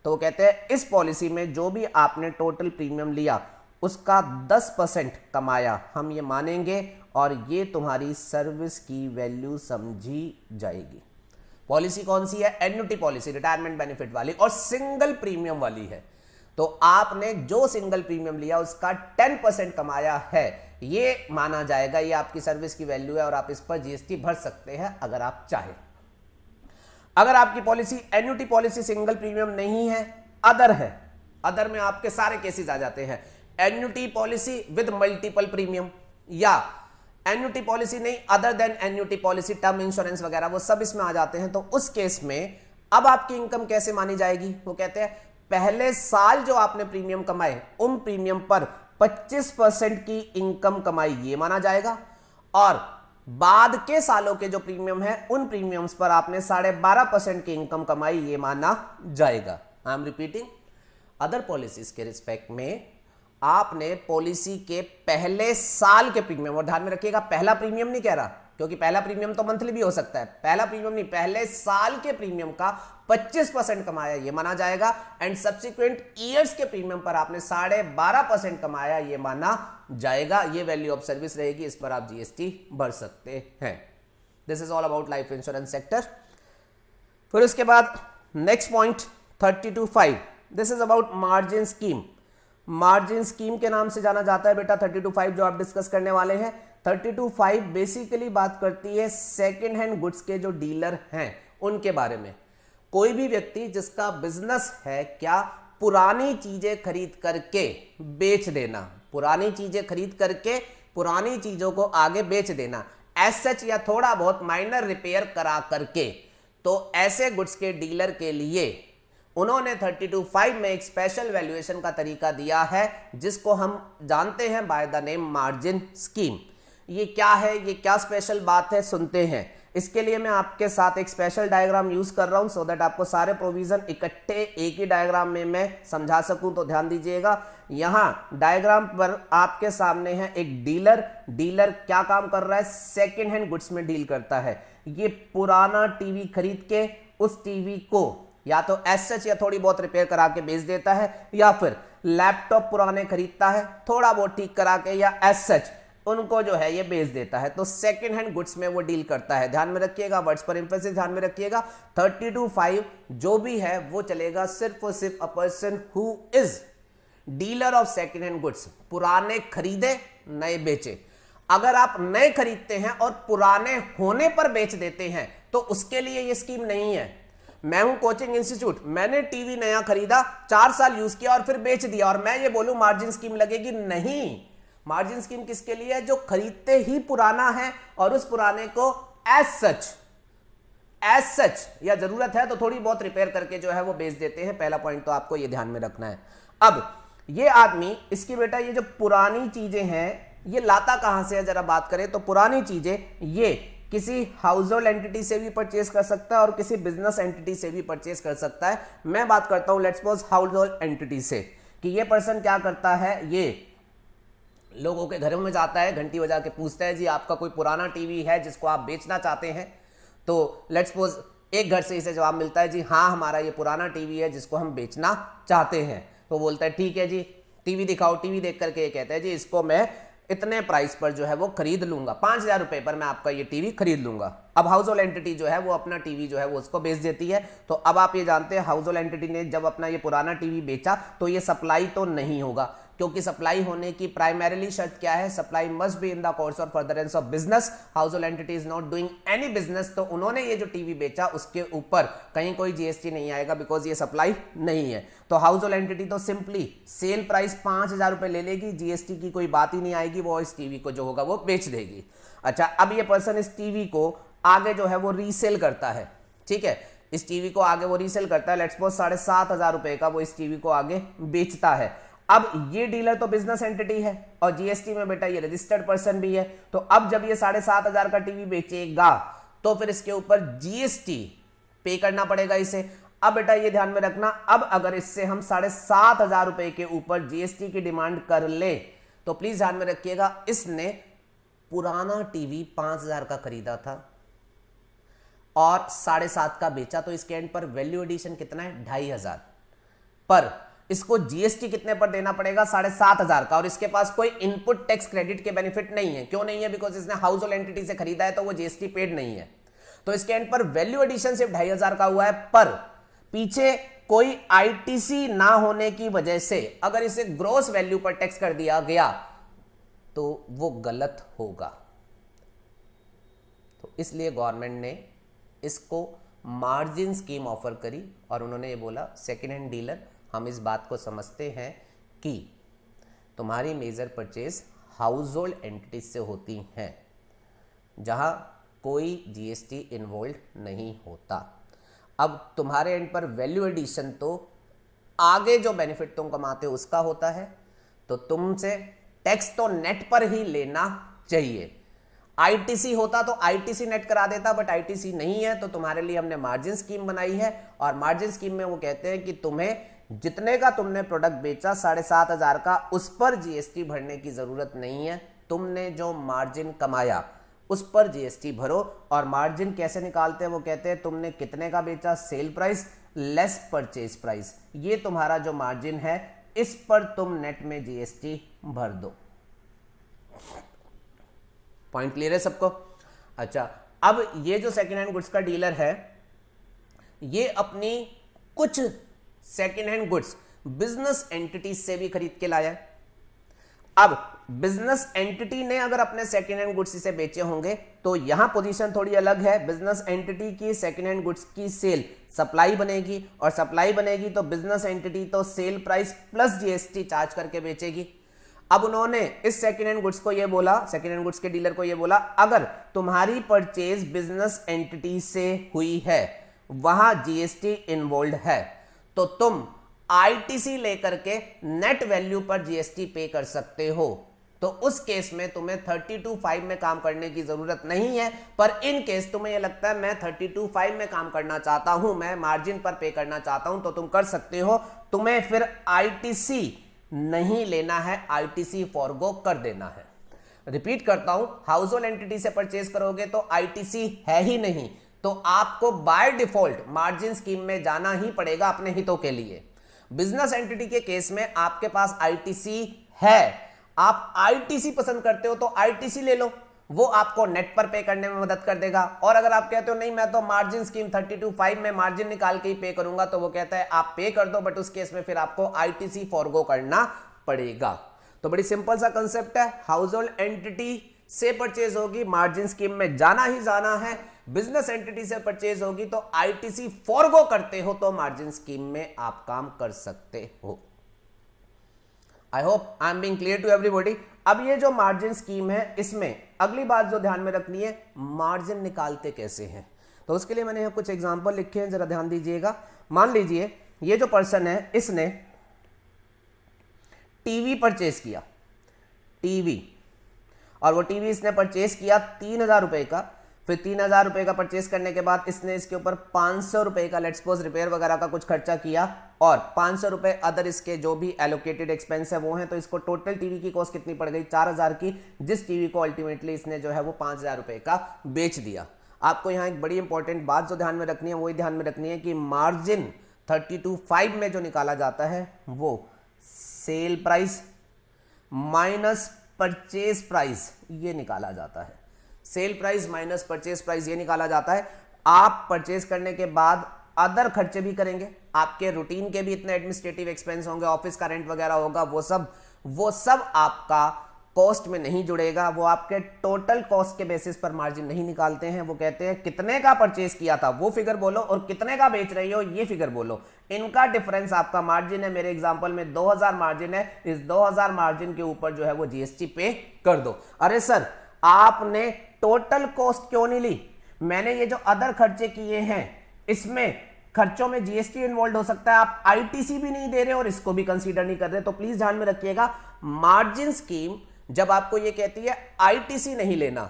तो वो कहते हैं इस पॉलिसी में जो भी आपने टोटल प्रीमियम लिया उसका 10% कमाया, हम ये मानेंगे और ये तुम्हारी सर्विस की वैल्यू समझी जाएगी। पॉलिसी कौन सी है? एन्युटी पॉलिसी, रिटायरमेंट बेनिफिट वाली और सिंगल प्रीमियम वाली है। तो आपने जो सिंगल प्रीमियम लिया उसका 10% कमाया है, ये माना जाएगा, ये आपकी सर्विस की वैल्यू है और आप इस पर जीएसटी भर सकते हैं अगर आप चाहें। अगर आपकी policy annuity policy single premium नहीं है, अदर है, अदर में आपके सारे केसेस आ जाते हैं, annuity policy with multiple premium या एन्युटी पॉलिसी नहीं other than annuity policy, term insurance वगैरह वो सब इसमें आ जाते हैं। तो उस केस में अब आपकी इनकम कैसे मानी जाएगी? वो कहते हैं पहले साल जो आपने प्रीमियम कमाए उन प्रीमियम पर 25% की इनकम कमाई ये माना जाएगा और बाद के सालों के जो प्रीमियम है उन प्रीमियम्स पर आपने 12.5% की इनकम कमाई ये माना जाएगा। I am repeating, other policies के रिस्पेक्ट में आपने पॉलिसी के पहले साल के प्रीमियम, और ध्यान में रखिएगा पहला प्रीमियम नहीं कह रहा, क्योंकि पहला प्रीमियम तो मंथली भी हो सकता है, पहला प्रीमियम नहीं, पहले साल के प्रीमियम का 25% कमाया ये माना जाएगा एंड सब्सिक्वेंट ईयर्स के प्रीमियम पर आपने 12.5% कमाया ये माना जाएगा। ये वैल्यू ऑफ सर्विस रहेगी, इस पर आप जीएसटी भर सकते हैं। This is all about life insurance sector. फिर उसके बाद next point 32.5, this is about margin scheme. Margin scheme के नाम से जाना जाता है बेटा 32.5 जो आप डिस्कस करने वाले हैं। 32.5 बेसिकली बात करती है सेकेंड हैंड गुड्स के जो डीलर हैं उनके बारे में। कोई भी व्यक्ति जिसका बिजनेस है क्या, पुरानी चीजें खरीद करके बेच देना, पुरानी चीजें खरीद करके पुरानी चीजों को आगे बेच देना, एज सच या थोड़ा बहुत माइनर रिपेयर करा करके, तो ऐसे गुड्स के डीलर के लिए उन्होंने 32.5 में एक स्पेशल वैल्यूएशन का तरीका दिया है जिसको हम जानते हैं by the name margin scheme. ये क्या है, ये क्या स्पेशल बात है, सुनते हैं। इसके लिए मैं आपके साथ एक स्पेशल डायग्राम यूज कर रहा हूं सो दैट आपको सारे प्रोविजन इकट्ठे एक ही डायग्राम में मैं समझा सकूं। तो ध्यान दीजिएगा, यहां डायग्राम पर आपके सामने है एक डीलर। डीलर क्या काम कर रहा है? सेकेंड हैंड गुड्स में डील करता है। ये पुराना टीवी खरीद के उस टीवी को या तो एज सच या थोड़ी बहुत रिपेयर करा के बेच देता है, या फिर लैपटॉप पुराने खरीदता है थोड़ा बहुत ठीक करा के या एज सच उनको जो है ये बेच देता है। तो सेकंड हैंड गुड्स में वो डील करता है। ध्यान में रखिएगा, वर्ड्स पर एम्फेसिस ध्यान में रखिएगा। 32.5 जो भी है वो चलेगा सिर्फ और सिर्फ a person who is dealer of second hand goods, पुराने खरीदे नए बेचे। अगर आप नए खरीदते हैं और पुराने होने पर बेच देते हैं तो उसके लिए ये स्कीम नहीं है। मैं हूं कोचिंग इंस्टीट्यूट, मैंने टीवी नया खरीदा, 4 साल यूज किया और फिर बेच दिया और मैं ये बोलूं मार्जिन स्कीम लगेगी? नहीं। मार्जिन स्कीम किसके लिए है? जो खरीदते ही पुराना है और उस पुराने को एज सच या जरूरत है तो थोड़ी बहुत रिपेयर करके जो है वो बेच देते हैं। पहला पॉइंट तो आपको ये ध्यान में रखना है। अब ये आदमी, इसकी बेटा ये जो पुरानी चीजें हैं ये लाता कहां से है जरा बात करें तो पुरानी चीजें ये किसी हाउस होल्ड एंटिटी से भी परचेज कर सकता है और किसी बिजनेस एंटिटी से भी परचेज कर सकता है। मैं बात करता हूं let's suppose house hold entity से, कि ये पर्सन क्या करता है, ये लोगों के घरों में जाता है, घंटी बजा के पूछता है जी आपका कोई पुराना टीवी है जिसको आप बेचना चाहते हैं? तो लेट्स सपोज एक घर से इसे जवाब मिलता है जी हाँ हमारा ये पुराना टीवी है जिसको हम बेचना चाहते हैं। तो बोलता है ठीक है जी टीवी दिखाओ। टीवी देख करके ये कहता है जी इसको मैं इतने प्राइस पर जो है वो खरीद लूंगा, 5,000 रुपए पर मैं आपका ये टीवी खरीद लूंगा। अब हाउस होल्ड एंटिटी जो है वो अपना टीवी जो है वो उसको बेच देती है। तो अब आप ये जानते हैं हाउस होल्ड एंटिटी ने जब अपना ये पुराना टीवी बेचा तो ये सप्लाई तो नहीं होगा, क्योंकि सप्लाई होने की प्राइमरीली शर्त क्या है? Supply must be in the course और furtherance of business. Household entity is not doing any business, तो उन्होंने ये जो टीवी बेचा उसके ऊपर कहीं कोई जीएसटी नहीं आएगा बिकॉज ये सप्लाई नहीं है। तो हाउस होल्ड एंटिटी तो सिंपली सेल प्राइस 5,000 रुपए ले लेगी, जीएसटी की कोई बात ही नहीं आएगी, वो इस टीवी को जो होगा वो बेच देगी। अच्छा, अब ये पर्सन इस टीवी को आगे जो है वो रीसेल करता है, ठीक है, इस टीवी को आगे वो रीसेल करता है। लेट्स सपोज 7,500 रुपए का वो इस टीवी को आगे बेचता है। अब ये डीलर तो बिजनेस एंटिटी है और जीएसटी में बेटा ये रजिस्टर्ड पर्सन भी है। तो अब जब ये 7,500 का टीवी बेचेगा तो फिर इसके ऊपर जीएसटी पे करना पड़ेगा इसे। अब बेटा ये ध्यान में रखना, अब अगर इससे हम 7,500 रुपए के ऊपर जीएसटी की डिमांड कर ले तो प्लीज ध्यान में रखिएगा, इसने पुराना टीवी 5,000 का खरीदा था और 7,500 का बेचा, तो इसके एंड पर वैल्यू एडिशन कितना है? 2,500। पर इसको जीएसटी कितने पर देना पड़ेगा, 7,500 का, और इसके पास कोई इनपुट टैक्स क्रेडिट के बेनिफिट नहीं है। क्यों नहीं है? बिकॉज इसने हाउस होल्ड एंटिटी से खरीदा है तो वो जीएसटी पेड नहीं है। तो इसके एंड पर वैल्यू एडिशन सिर्फ 2,500 का हुआ है, पर पीछे कोई आईटीसी ना होने की वजह से अगर इसे ग्रॉस वैल्यू पर टैक्स कर दिया गया तो वो गलत होगा। तो इसलिए गवर्नमेंट ने इसको मार्जिन स्कीम ऑफर करी और उन्होंने ये बोला सेकेंड हैंड डीलर, हम इस बात को समझते हैं कि तुम्हारी major purchase household entities से होती हैं जहां कोई जीएसटी इन्वॉल्व नहीं होता। अब तुम्हारे एंड पर वैल्यू एडिशन तो आगे जो बेनिफिट तुम कमाते हो उसका होता है, तो तुमसे टैक्स तो नेट पर ही लेना चाहिए। आईटीसी होता तो आईटीसी नेट करा देता, बट आईटीसी नहीं है, तो तुम्हारे लिए हमने मार्जिन स्कीम बनाई है। और मार्जिन स्कीम में वो कहते हैं कि तुम्हें जितने का तुमने प्रोडक्ट बेचा 7,500 का, उस पर जीएसटी भरने की जरूरत नहीं है। तुमने जो मार्जिन कमाया उस पर जीएसटी भरो। और मार्जिन कैसे निकालते हैं? वो कहते हैं तुमने कितने का बेचा, sale price less purchase price, ये तुम्हारा जो मार्जिन है, इस पर तुम नेट में जीएसटी भर दो। पॉइंट क्लियर है सबको? अच्छा, अब ये जो सेकेंड हैंड गुड्स का डीलर है, ये अपनी कुछ second hand goods business entity से भी खरीद के लाया है। अब बिजनेस एंटिटी ने अगर अपने सेकेंड हैंड गुड्स इसे बेचे होंगे तो यहां पोजीशन थोड़ी अलग है। बिजनेस एंटिटी की सेकेंड हैंड गुड्स की सेल सप्लाई बनेगी, और सप्लाई बनेगी तो बिजनेस एंटिटी तो sale price plus GST charge करके बेचेगी। अब उन्होंने इस सेकेंड हैंड गुड्स को ये बोला, सेकेंड हैंड गुड्स के डीलर को ये बोला, अगर तुम्हारी परचेज बिजनेस एंटिटी से हुई है, वहां जीएसटी इन्वॉल्व है, तो तुम आईटीसी लेकर के नेट वैल्यू पर जीएसटी पे कर सकते हो। तो उस केस में तुम्हें 32(5) में काम करने की जरूरत नहीं है। पर इन केस तुम्हें यह लगता है मैं 32(5) में काम करना चाहता हूं, मैं मार्जिन पर पे करना चाहता हूं, तो तुम कर सकते हो। तुम्हें फिर आईटीसी नहीं लेना है, आईटीसी फॉरगो कर देना है। रिपीट करता हूं, हाउस होल्ड एंटिटी से परचेज करोगे तो आईटीसी है ही नहीं, तो आपको बाय डिफॉल्ट मार्जिन स्कीम में जाना ही पड़ेगा अपने हितों के लिए। बिजनेस एंटिटी के केस में आपके पास आईटीसी है, आप आईटीसी पसंद करते हो तो आईटीसी ले लो, वो आपको नेट पर पे करने में मदद कर देगा। और अगर आप कहते हो नहीं मैं तो मार्जिन स्कीम 32(5) में मार्जिन निकाल के ही पे करूंगा, तो वो कहता है आप पे कर दो, बट उस केस में फिर आपको आईटीसी फॉरगो करना पड़ेगा। तो बड़ी सिंपल सा कंसेप्ट है, हाउस होल्ड एंटिटी से परचेज होगी, मार्जिन स्कीम में जाना ही जाना है। बिजनेस एंटिटी से परचेज होगी तो आईटीसी फॉरगो करते हो तो मार्जिन स्कीम में आप काम कर सकते हो। I hope I am being clear to everybody. अब ये जो मार्जिन स्कीम है, इसमें अगली बात जो ध्यान में रखनी है, मार्जिन निकालते कैसे हैं। तो उसके लिए मैंने यहाँ कुछ एग्जांपल लिखे हैं, जरा ध्यान दीजिएगा। मान लीजिए ये जो पर्सन है, इसने टीवी परचेज किया, टीवी, और वो टीवी इसने परचेज किया 3,000 रुपए का। फिर 3,000 रुपए का परचेज करने के बाद इसने इसके ऊपर 500 रुपए का लेट्स सपोज रिपेयर वगैरह का कुछ खर्चा किया, और 500 रुपए अदर इसके जो भी एलोकेटेड एक्सपेंस है वो है। तो इसको टोटल टीवी की कॉस्ट कितनी पड़ गई, 4,000 की, जिस टीवी को अल्टीमेटली इसने जो है वो 5,000 रुपए का बेच दिया। आपको यहाँ एक बड़ी इंपॉर्टेंट बात जो ध्यान में रखनी है, वही ध्यान में रखनी है कि मार्जिन 32(5) में जो निकाला जाता है वो sale price minus purchase price ये निकाला जाता है। Sale price minus purchase price ये निकाला जाता है। आप परचेज करने के बाद अदर खर्चे भी करेंगे, आपके रूटीन के भी इतने एडमिनिस्ट्रेटिव एक्सपेंस होंगे, ऑफिस का रेंट वगैरह होगा, वो सब आपका कॉस्ट में नहीं जुड़ेगा। वो आपके टोटल कॉस्ट के बेसिस पर मार्जिन नहीं निकालते हैं। वो कहते हैं कितने का परचेज किया था वो फिगर बोलो, और कितने का बेच रही हो ये फिगर बोलो, इनका डिफरेंस आपका मार्जिन है। मेरे एग्जांपल में 2,000 मार्जिन है, इस 2,000 मार्जिन के ऊपर जो है वो जीएसटी पे कर दो। अरे सर आपने टोटल कॉस्ट क्यों नहीं ली, मैंने ये जो अदर खर्चे किए हैं इसमें खर्चों में जीएसटी इन्वॉल्व हो सकता है, आप आईटीसी भी नहीं दे रहे और इसको भी कंसीडर नहीं कर रहे। तो प्लीज ध्यान में रखिएगा, मार्जिन स्कीम जब आपको ये कहती है आईटीसी नहीं लेना,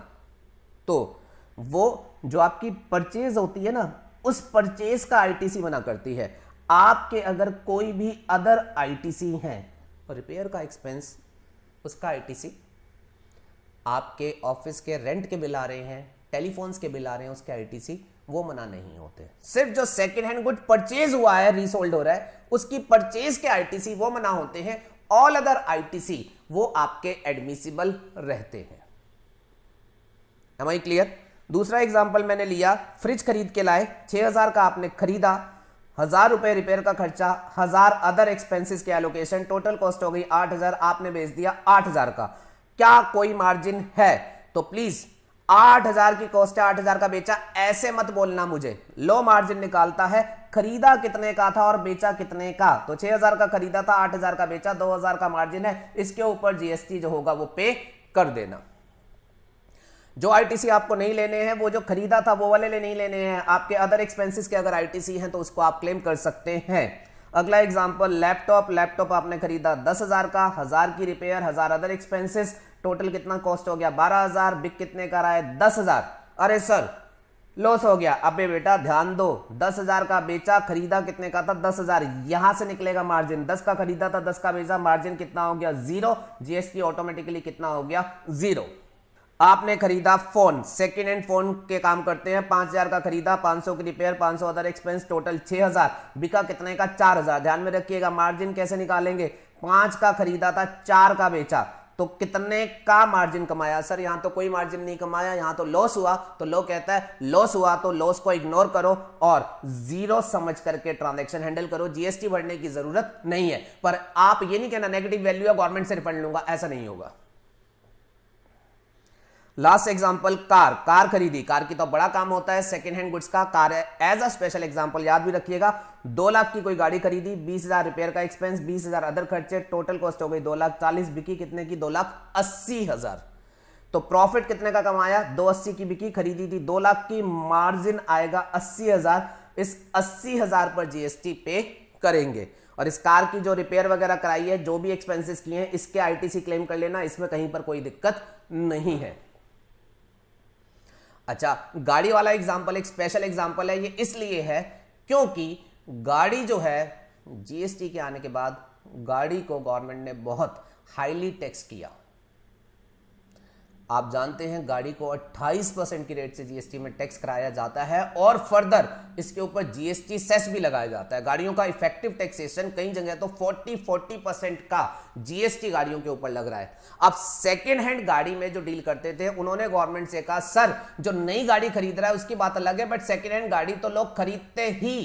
तो वो जो आपकी परचेज होती है ना, उस परचेज का आईटीसी मना करती है। आपके अगर कोई भी अदर आईटीसी है, रिपेयर का एक्सपेंस उसका आईटीसी, आपके ऑफिस के रेंट के बिल आ रहे हैं टेलीफोन्स के बिल आ रहे हैं उसके आईटीसी वो मना नहीं होते। सिर्फ जो सेकेंड हैंड गुड परचेज हुआ है, रीसोल्ड हो रहा है, उसकी परचेज के आईटीसी वो मना होते हैं। ऑल अदर आईटीसी वो आपके एडमिसिबल रहते हैं। Am I clear? दूसरा एग्जांपल मैंने लिया, फ्रिज खरीद के लाए, 6000 का आपने खरीदा, 1000 रुपए रिपेयर का खर्चा, 1000 अदर एक्सपेंसेस के एलोकेशन, टोटल कॉस्ट हो गई 8000, आपने बेच दिया 8000 का। क्या कोई मार्जिन है? तो प्लीज 8000 की कॉस्ट है, 8000 का बेचा, ऐसे मत बोलना मुझे। लो मार्जिन निकालता है, खरीदा कितने का था और बेचा कितने का। तो 6000 का खरीदा था, 8000 का बेचा, 2000 का मार्जिन है, इसके ऊपर जीएसटी जो होगा वो पे कर देना। जो आईटीसी आपको नहीं लेने हैं, वो जो खरीदा था वो वाले नहीं लेने हैं। आपके अदर एक्सपेंसेस के अगर आईटीसी हैं तो उसको आप क्लेम कर सकते हैं। अगला एग्जांपल, लैपटॉप आपने खरीदा 10,000 का, 1000 की रिपेयर, 1000 अदर एक्सपेंसेस, टोटल कितना कॉस्ट हो गया 12,000, बिक कितने का रहा है 10,000। अरे सर लॉस हो गया। अबे बेटा ध्यान दो, 10,000 का बेचा, खरीदा कितने का था 10,000, यहां से निकलेगा मार्जिन। 10 का खरीदा था, 10 का बेचा, मार्जिन कितना हो गया 0, जीएसटी ऑटोमेटिकली कितना हो गया 0। आपने खरीदा फोन, सेकेंड हैंड फोन के काम करते हैं, 5000 का खरीदा, 500 की रिपेयर, 500 अदर एक्सपेंस, टोटल 6000, बिका कितने का 4000। ध्यान में रखिएगा मार्जिन कैसे निकालेंगे, 5 का खरीदा था, 4 का बेचा, तो कितने का मार्जिन कमाया। सर यहां तो कोई मार्जिन नहीं कमाया, यहां तो लॉस हुआ। तो लो कहता है लॉस हुआ तो लॉस को इग्नोर करो और 0 समझ करके ट्रांजैक्शन हैंडल करो। जीएसटी भरने की जरूरत नहीं है। पर आप ये नहीं कहना नेगेटिव वैल्यू है गवर्नमेंट से रिफंड लूंगा, ऐसा नहीं होगा। लास्ट एग्जांपल, कार खरीदी, कार की तो बड़ा काम होता है सेकंड हैंड गुड्स का, कार है एज अ स्पेशल एग्जांपल, याद भी रखिएगा। 2 लाख की कोई गाड़ी खरीदी, 20,000 रिपेयर का एक्सपेंस, 20,000 अदर खर्चे, टोटल कॉस्ट हो गई 2,40,000, बिकी कितने की 2,80,000। तो प्रॉफिट कितने का कमाया, 280 की बिकी, खरीदी थी 2 लाख की, मार्जिन आएगा 80,000। इस 80,000 पर जीएसटी पे करेंगे। और इस कार की जो रिपेयर वगैरह कराई है, जो भी एक्सपेंसेस किए हैं, इसके आईटीसी क्लेम कर लेना, इसमें कहीं पर कोई दिक्कत नहीं है। अच्छा, गाड़ी वाला एग्जांपल एक स्पेशल एग्जांपल है। ये इसलिए है क्योंकि गाड़ी जो है जीएसटी के आने के बाद गाड़ी को गवर्नमेंट ने बहुत हाईली टैक्स किया। आप जानते हैं गाड़ी को 28% की रेट से जीएसटी में टैक्स कराया जाता है और फर्दर इसके ऊपर जीएसटी सेस भी लगाया जाता है। गाड़ियों का इफेक्टिव टैक्सेशन कई जगह तो 40% का जीएसटी गाड़ियों के ऊपर लग रहा है। अब सेकेंड हैंड गाड़ी में जो डील करते थे उन्होंने गवर्नमेंट से कहा सर जो नई गाड़ी खरीद रहा है उसकी बात अलग है, बट सेकेंड हैंड गाड़ी तो लोग खरीदते ही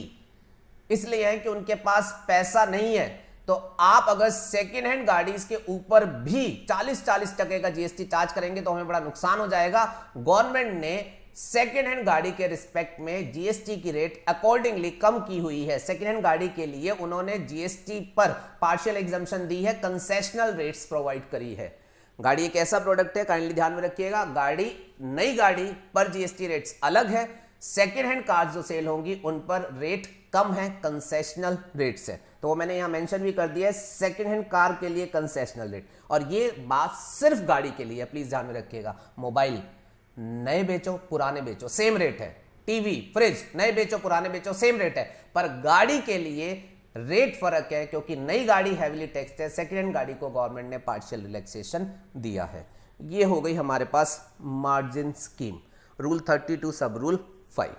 इसलिए है कि उनके पास पैसा नहीं है। तो आप अगर सेकेंड हैंड गाड़ी के ऊपर भी 40% का जीएसटी चार्ज करेंगे तो हमें बड़ा नुकसान हो जाएगा। गवर्नमेंट ने सेकेंड हैंड गाड़ी के रिस्पेक्ट में जीएसटी की रेट अकॉर्डिंगली कम की हुई है। सेकेंड हैंड गाड़ी के लिए उन्होंने जीएसटी पर पार्शियल एग्जम्पशन दी है, कंसेशनल रेट्स प्रोवाइड करी है। गाड़ी एक ऐसा प्रोडक्ट है, काइंडली ध्यान में रखिएगा, गाड़ी नई गाड़ी पर जीएसटी रेट्स अलग है, सेकेंड हैंड कार्स जो सेल होंगी उन पर रेट कम है, कंसेशनल रेट्स है। तो वो मैंने यहां मेंशन भी कर दिया है, सेकेंड हैंड कार के लिए कंसेशनल रेट। और ये बात सिर्फ गाड़ी के लिए, प्लीज ध्यान में रखिएगा। मोबाइल नए बेचो पुराने बेचो सेम रेट है, टीवी फ्रिज नए बेचो पुराने बेचो सेम रेट है, पर गाड़ी के लिए रेट फर्क है क्योंकि नई गाड़ी हैवीली टैक्स्ड है, सेकेंड हैंड गाड़ी को गवर्नमेंट ने पार्शियल रिलैक्सेशन दिया है। ये हो गई हमारे पास मार्जिन स्कीम, रूल 32 सब रूल 5।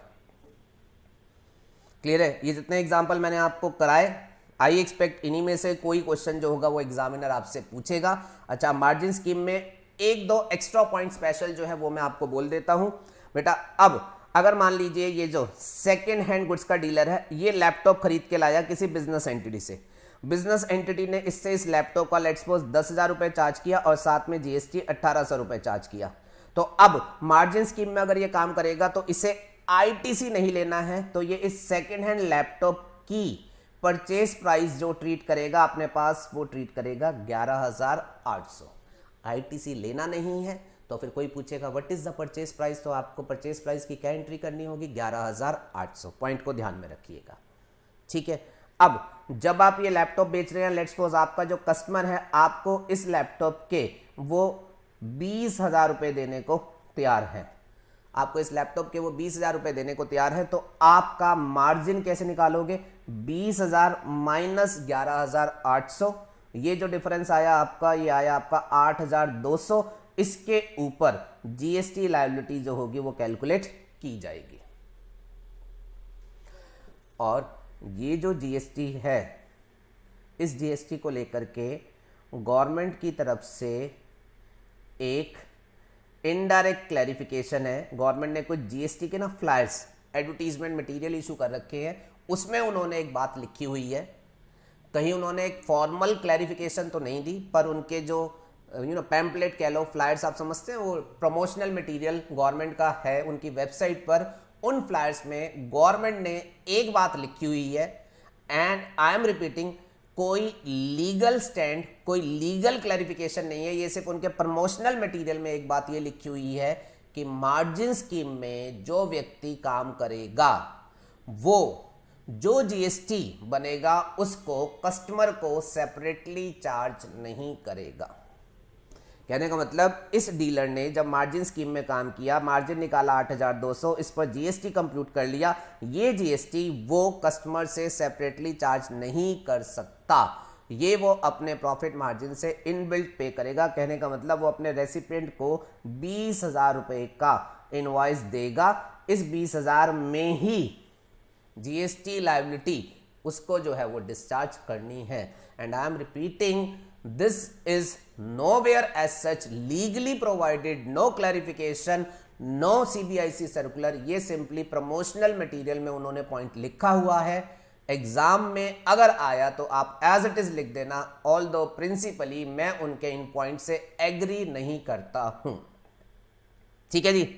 क्लियर है? ये जितने एग्जाम्पल मैंने आपको कराए, आई एक्सपेक्ट इन्हीं में से कोई क्वेश्चन जो होगा वो एग्जामिनर आपसे पूछेगा। अच्छा, मार्जिन स्कीम में 1-2 एक्स्ट्रा पॉइंट स्पेशल जो है वो मैं आपको बोल देता हूं बेटा। अब अगर मान लीजिए ये जो सेकेंड हैंड गुड्स का डीलर है, ये लैपटॉप खरीद के लाया किसी बिजनेस एंटिटी से, बिजनेस एंटिटी ने इससे इस लैपटॉप का लेट्स सपोज 10,000 रुपए चार्ज किया और साथ में जीएसटी 1,800 रुपए चार्ज किया। तो अब मार्जिन स्कीम में अगर ये काम करेगा तो इसे आईटीसी नहीं लेना है, तो ये इस सेकेंड हैंड लैपटॉप की परचेज प्राइस जो ट्रीट करेगा अपने पास, वो ट्रीट करेगा 11,800। आईटीसी लेना नहीं है तो फिर कोई पूछेगा what is the purchase price, तो आपको परचेज प्राइस की क्या एंट्री करनी होगी 11,800। पॉइंट को ध्यान में रखिएगा, ठीक है। अब जब आप ये लैपटॉप बेच रहे हैं, लेट्स सपोज आपका जो कस्टमर है आपको इस लैपटॉप के वो 20,000 रुपए देने को तैयार है, आपको इस लैपटॉप के वो 20,000 रुपए देने को तैयार है, तो आपका मार्जिन कैसे निकालोगे, 20,000 माइनस 11,800, ये जो डिफरेंस आया आपका, ये आया आपका 8,200, इसके ऊपर जीएसटी लायबिलिटी जो होगी वो कैलकुलेट की जाएगी। और ये जो जीएसटी है, इस जीएसटी को लेकर के गवर्नमेंट की तरफ से एक इनडायरेक्ट क्लैरिफिकेशन है। गवर्नमेंट ने कुछ जीएसटी के ना फ्लायर्स, एडवर्टीजमेंट मटेरियल इशू कर रखे हैं, उसमें उन्होंने एक बात लिखी हुई है। कहीं उन्होंने एक फॉर्मल क्लैरिफिकेशन तो नहीं दी, पर उनके जो पैम्पलेट कह लो, फ्लायर्स आप समझते हैं, वो प्रमोशनल मटेरियल गवर्नमेंट का है उनकी वेबसाइट पर। उन फ्लायर्स में गवर्नमेंट ने एक बात लिखी हुई है, एंड आई एम रिपीटिंग, कोई लीगल स्टैंड, कोई लीगल क्लैरिफिकेशन नहीं है, ये सिर्फ उनके प्रमोशनल मटेरियल में एक बात ये लिखी हुई है कि मार्जिन स्कीम में जो व्यक्ति काम करेगा वो जो जीएसटी बनेगा उसको कस्टमर को सेपरेटली चार्ज नहीं करेगा। कहने का मतलब, इस डीलर ने जब मार्जिन स्कीम में काम किया, मार्जिन निकाला 8,200, इस पर जीएसटी कंप्यूट कर लिया, ये जीएसटी वो कस्टमर से सेपरेटली चार्ज नहीं कर सकता, ये वो अपने प्रॉफिट मार्जिन से इनबिल्ट पे करेगा। कहने का मतलब, वो अपने रेसिपिएंट को 20,000 रुपए का इनवॉइस देगा, इस 20,000 में ही जीएसटी लायबिलिटी उसको जो है वो डिस्चार्ज करनी है। And I am repeating, this is nowhere as such legally provided, no clarification, no CBIC circular, ये सिंपली प्रमोशनल मटेरियल में उन्होंने पॉइंट लिखा हुआ है। एग्जाम में अगर आया तो आप एज इट इज लिख देना, ऑल्दो प्रिंसिपली मैं उनके इन पॉइंट से एग्री नहीं करता हूं। ठीक है जी।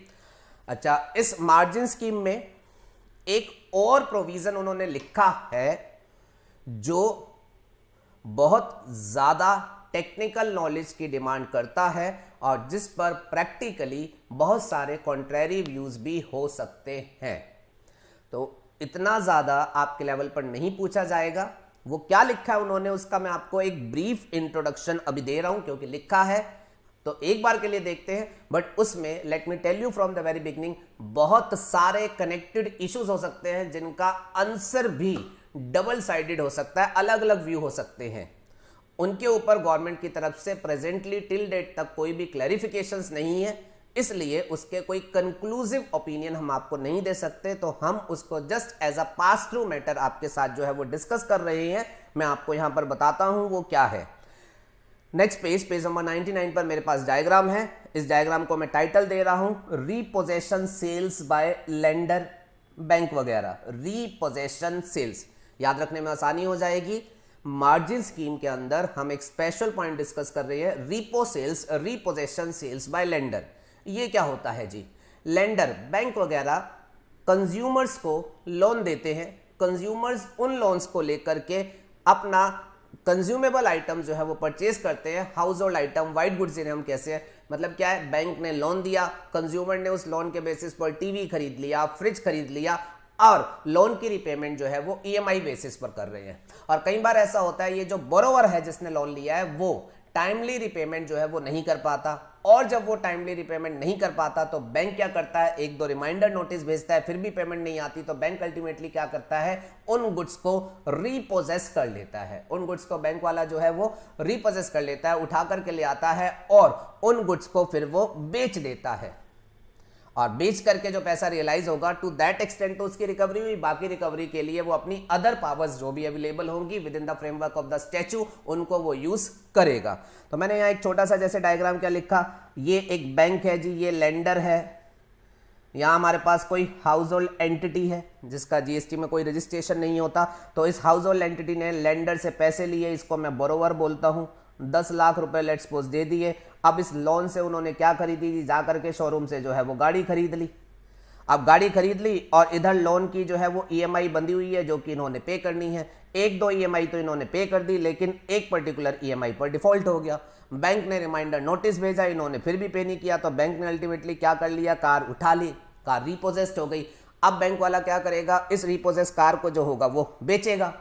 अच्छा, इस मार्जिन स्कीम में एक और प्रोविजन उन्होंने लिखा है जो बहुत ज़्यादा टेक्निकल नॉलेज की डिमांड करता है और जिस पर प्रैक्टिकली बहुत सारे कॉन्ट्रैरी व्यूज भी हो सकते हैं। तो इतना ज़्यादा आपके लेवल पर नहीं पूछा जाएगा। वो क्या लिखा है उन्होंने, उसका मैं आपको एक ब्रीफ इंट्रोडक्शन अभी दे रहा हूं, क्योंकि लिखा है तो एक बार के लिए देखते हैं। बट उसमें let me tell you from the very beginning, बहुत सारे कनेक्टेड इश्यूज हो सकते हैं जिनका आंसर भी डबल साइडेड हो सकता है, अलग अलग व्यू हो सकते हैं। उनके ऊपर गवर्नमेंट की तरफ से प्रेजेंटली टिल डेट तक कोई भी क्लैरिफिकेशंस नहीं है, इसलिए उसके कोई कंक्लूसिव ओपिनियन हम आपको नहीं दे सकते। तो हम उसको just as a pass through matter आपके साथ जो है वो डिस्कस कर रहे हैं। मैं आपको यहां पर बताता हूं वो क्या है। नेक्स्ट पेज नंबर 99 पर मेरे पास डायग्राम है। इस डायग्राम को मैं टाइटल दे रहा हूं रीपोजेशन सेल्स बाय लेंडर, बैंक वगैरह। रीपोजेशन सेल्स याद रखने में आसानी हो जाएगी। मार्जिन स्कीम के अंदर हम एक स्पेशल पॉइंट डिस्कस कर रहे हैं, रीपो सेल्स, रीपोजेशन सेल्स बाय लेंडर। ये क्या होता है जी? लेंडर, बैंक वगैरह कंज्यूमर्स को लोन देते हैं। कंज्यूमर्स उन लोन्स को लेकर के अपना कंज्यूमेबल आइटम जो है वो परचेज करते हैं। House hold item, white goods जिन्हें हम कहते हैं। मतलब क्या है, बैंक ने लोन दिया, कंज्यूमर ने उस लोन के बेसिस पर टीवी खरीद लिया, फ्रिज खरीद लिया, और लोन की रिपेमेंट जो है वो ईएमआई बेसिस पर कर रहे हैं। और कई बार ऐसा होता है, ये जो बोरोवर है जिसने लोन लिया है वो टाइमली रिपेमेंट जो है वो नहीं कर पाता, और जब वो टाइमली रिपेमेंट नहीं कर पाता तो बैंक क्या करता है, एक दो रिमाइंडर नोटिस भेजता है, फिर भी पेमेंट नहीं आती तो बैंक अल्टीमेटली क्या करता है, उन गुड्स को रीपोजेस कर लेता है। उन गुड्स को बैंक वाला जो है वो रीपोजेस कर लेता है, उठा करके ले आता है और उन गुड्स को फिर वो बेच देता है। और बेच करके जो पैसा रियलाइज होगा टू दैट एक्सटेंट तो उसकी रिकवरी हुई। बाकी रिकवरी के लिए वो अपनी अदर पावर्स जो भी अवेलेबल होंगी with in the framework of the statue, उनको वो यूज करेगा। तो मैंने यहाँ एक छोटा सा जैसे डायग्राम क्या लिखा, ये एक बैंक है जी, ये लेंडर है। यहाँ हमारे पास कोई हाउस होल्ड एंटिटी है जिसका जीएसटी में कोई रजिस्ट्रेशन नहीं होता। तो इस हाउस होल्ड एंटिटी ने लेंडर से पैसे लिए, इसको मैं बोरोवर बोलता हूँ। 10 लाख रुपए लेट्स सपोज दे दिए। अब इस लोन से उन्होंने क्या खरीदी थी, जा करके शोरूम से जो है वो गाड़ी खरीद ली। अब गाड़ी खरीद ली और इधर लोन की जो है वो ईएमआई बंधी हुई है जो कि इन्होंने पे करनी है। एक दो ईएमआई तो इन्होंने पे कर दी, लेकिन एक पर्टिकुलर ईएमआई पर डिफॉल्ट हो गया। बैंक ने रिमाइंडर नोटिस भेजा, इन्होंने फिर भी पे नहीं किया तो बैंक ने अल्टीमेटली क्या कर लिया, कार उठा ली, कार रिपोजेस्ड हो गई। अब बैंक वाला क्या करेगा, इस रिपोजेस कार को जो होगा वो बेचेगा,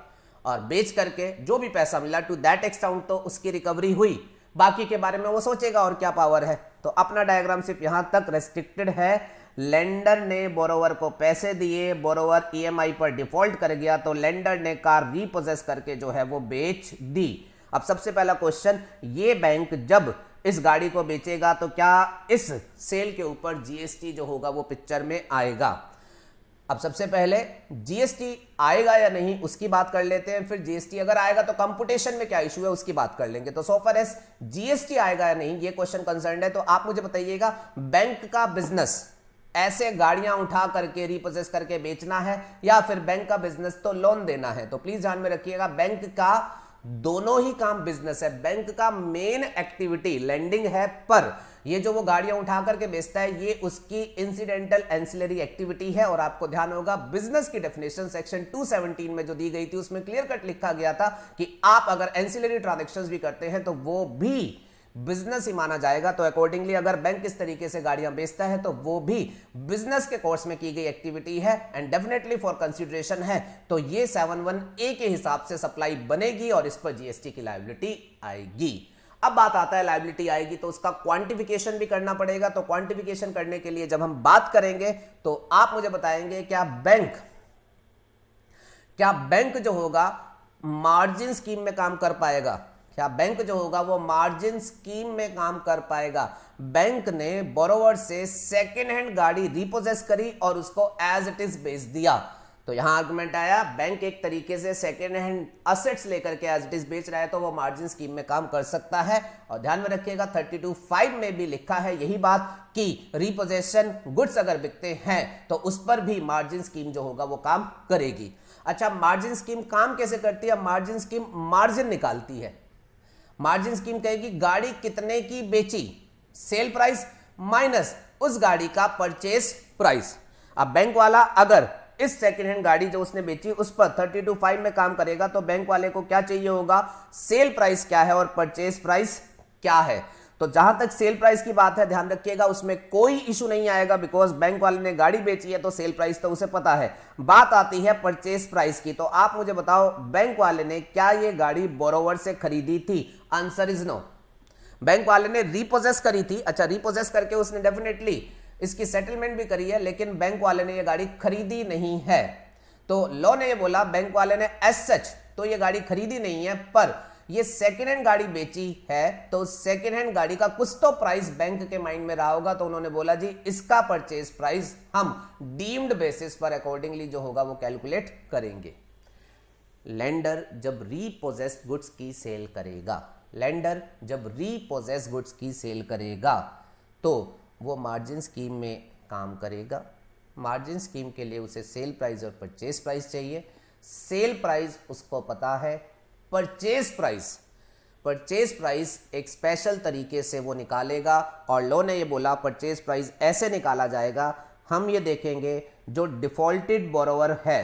और बेच करके जो भी पैसा मिला टू दैट एक्सटेंट तो उसकी रिकवरी हुई। बाकी के बारे में वो सोचेगा और क्या पावर है। तो अपना डायग्राम सिर्फ यहां तक रेस्ट्रिक्टेड है। लेंडर ने बोरोवर को पैसे दिए, बोरोवर ईएमआई पर डिफॉल्ट कर गया तो लेंडर ने कार रीपोजेस करके जो है वो बेच दी। अब सबसे पहला क्वेश्चन, ये बैंक जब इस गाड़ी को बेचेगा तो क्या इस सेल के ऊपर जीएसटी जो होगा वो पिक्चर में आएगा। अब सबसे पहले जीएसटी आएगा या नहीं उसकी बात कर लेते हैं, फिर जीएसटी अगर आएगा तो कंप्यूटेशन में क्या इशू है उसकी बात कर लेंगे। तो सो फार एज जीएसटी आएगा या नहीं ये क्वेश्चन कंसर्न है, तो आप मुझे बताइएगा बैंक का बिजनेस ऐसे गाड़ियां उठा करके रिपोजेस करके बेचना है या फिर बैंक का बिजनेस तो लोन देना है। तो प्लीज ध्यान में रखिएगा बैंक का दोनों ही काम बिजनेस है, बैंक का मेन एक्टिविटी लेंडिंग है, पर ये जो वो गाड़ियां उठा करके बेचता है ये उसकी इंसिडेंटल एंसिलरी एक्टिविटी है। और आपको ध्यान होगा बिजनेस की डेफिनेशन सेक्शन 217 में जो दी गई थी उसमें क्लियर कट लिखा गया था कि आप अगर एंसिलरी ट्रांजैक्शंस भी करते हैं तो वो भी बिजनेस ही माना जाएगा। तो अकॉर्डिंगली अगर बैंक इस तरीके से गाड़ियां बेचता है तो वो भी बिजनेस के कोर्स में की गई एक्टिविटी है एंड डेफिनेटली फॉर कंसीडरेशन है। तो ये 71A के हिसाब से सप्लाई बनेगी और इस पर जीएसटी की लायबिलिटी आएगी। अब बात आता है लायबिलिटी आएगी तो उसका क्वांटिफिकेशन भी करना पड़ेगा। तो क्वांटिफिकेशन करने के लिए जब हम बात करेंगे तो आप मुझे बताएंगे क्या बैंक जो होगा मार्जिन स्कीम में काम कर पाएगा, क्या बैंक जो होगा वो मार्जिन स्कीम में काम कर पाएगा। बैंक ने बोरोवर से सेकेंड हैंड गाड़ी रिपोजेस करी और उसको एज इट इज बेच दिया, तो यहां आर्गुमेंट आया बैंक एक तरीके से सेकेंड हैंड असेट्स लेकर के एज इट इज बेच रहा है तो वो मार्जिन स्कीम में काम कर सकता है। और ध्यान में रखिएगा 32(5) में भी लिखा है यही बात कि रिपोजेशन गुड्स अगर बिकते हैं तो उस पर भी मार्जिन स्कीम जो होगा वो काम करेगी। अच्छा, मार्जिन स्कीम काम कैसे करती है? मार्जिन स्कीम मार्जिन निकालती है। मार्जिन स्कीम कहेगी गाड़ी कितने की बेची, सेल प्राइस माइनस उस गाड़ी का परचेस प्राइस। अब बैंक वाला अगर इस सेकेंड हैंड गाड़ी जो उसने बेची उस पर 32(5) में काम करेगा तो बैंक वाले को क्या चाहिए होगा, सेल प्राइस क्या है और परचेस प्राइस क्या है। तो जहां तक सेल प्राइस की बात है ध्यान रखिएगा उसमें कोई इशू नहीं आएगा बिकॉज बैंक वाले ने गाड़ी बेची है तो सेल प्राइस तो उसे पता है। बात आती है परचेस प्राइस की, तो आप मुझे बताओ बैंक वाले ने क्या ये गाड़ी बोरोवर से खरीदी थी? Answer is no. बैंक वाले ने रिपोजेस करी थी। अच्छा, रिपोजेस करके उसने डेफिनेटली इसकी सेटलमेंट भी करी है लेकिन बैंक वाले ने ये गाड़ी खरीदी नहीं है। तो लॉ ने ये बोला बैंक वाले ने एज सच तो ये गाड़ी खरीदी नहीं है पर ये सेकेंड हैंड गाड़ी बेची है तो सेकेंड हैंड गाड़ी का कुछ तो प्राइस बैंक के माइंड में रहा होगा, तो उन्होंने बोला जी इसका परचेज प्राइस हम डीम्ड बेसिस पर अकॉर्डिंगली जो होगा वो कैलकुलेट करेंगे। लेंडर जब रीपोजेस्ड गुड्स की सेल करेगा, लेंडर जब रीपोजेस्ड गुड्स की सेल करेगा तो वो मार्जिन स्कीम में काम करेगा। मार्जिन स्कीम के लिए उसे सेल प्राइस और परचेज प्राइस चाहिए। सेल प्राइस उसको पता है, परचेज प्राइस एक स्पेशल तरीके से वो निकालेगा और लॉ ने ये बोला परचेज प्राइस ऐसे निकाला जाएगा। हम ये देखेंगे जो डिफॉल्टेड बोरोवर है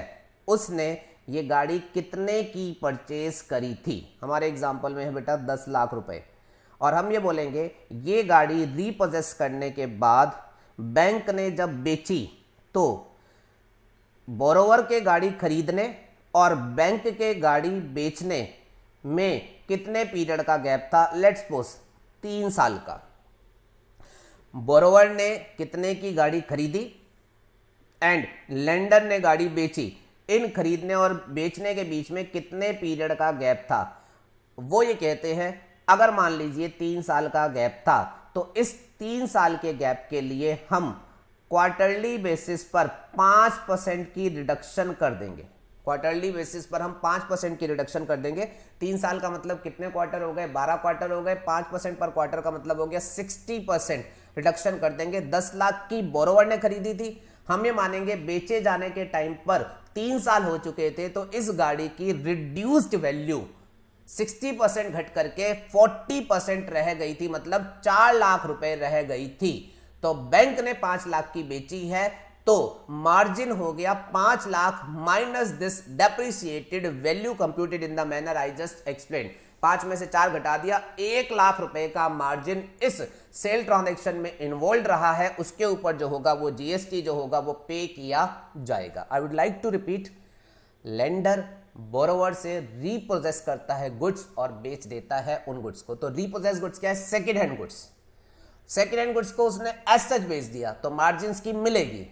उसने ये गाड़ी कितने की परचेज करी थी। हमारे एग्जांपल में है बेटा 10 लाख रुपए और हम ये बोलेंगे ये गाड़ी रीपोजेस करने के बाद बैंक ने जब बेची तो बोरोवर के गाड़ी खरीदने और बैंक के गाड़ी बेचने में कितने पीरियड का गैप था? लेट्स सपोज 3 साल का। बोरोवर ने कितने की गाड़ी खरीदी एंड लेंडर ने गाड़ी बेची, इन खरीदने और बेचने के बीच में कितने पीरियड का गैप था? वो ये कहते हैं अगर मान लीजिए 3 साल का गैप था तो इस 3 साल के गैप के लिए हम क्वार्टरली बेसिस पर 5% की रिडक्शन कर देंगे। क्वार्टरली बेसिस पर हम 5% की रिडक्शन कर देंगे। 3 साल का मतलब कितने क्वार्टर हो गए? 12 क्वार्टर हो गए। 5% पर क्वार्टर का मतलब हो गया 60% रिडक्शन कर देंगे। 10 लाख की बोरोवर ने खरीदी थी, हम ये मानेंगे बेचे जाने के टाइम पर 3 साल हो चुके थे तो इस गाड़ी की रिड्यूस्ड वैल्यू 60% घट करके 40% रह गई थी, मतलब 4 लाख रुपए रह गई थी। तो बैंक ने 5 लाख की बेची है तो मार्जिन हो गया 5 lakh minus this depreciated value computed in the manner I just explain. 5 में से 4 घटा दिया, 1 लाख रुपए का मार्जिन इस सेल ट्रांजैक्शन में इन्वॉल्व रहा है, उसके ऊपर जो होगा वो जीएसटी जो होगा वो पे किया जाएगा। I would like to repeat, lender borrower से रीपोजेस करता है गुड्स और बेच देता है उन गुड्स को। तो रीपोजेस गुड्स क्या है? Second hand goods. Second hand goods को उसने एज सच बेच दिया तो मार्जिन स्कीम मिलेगी।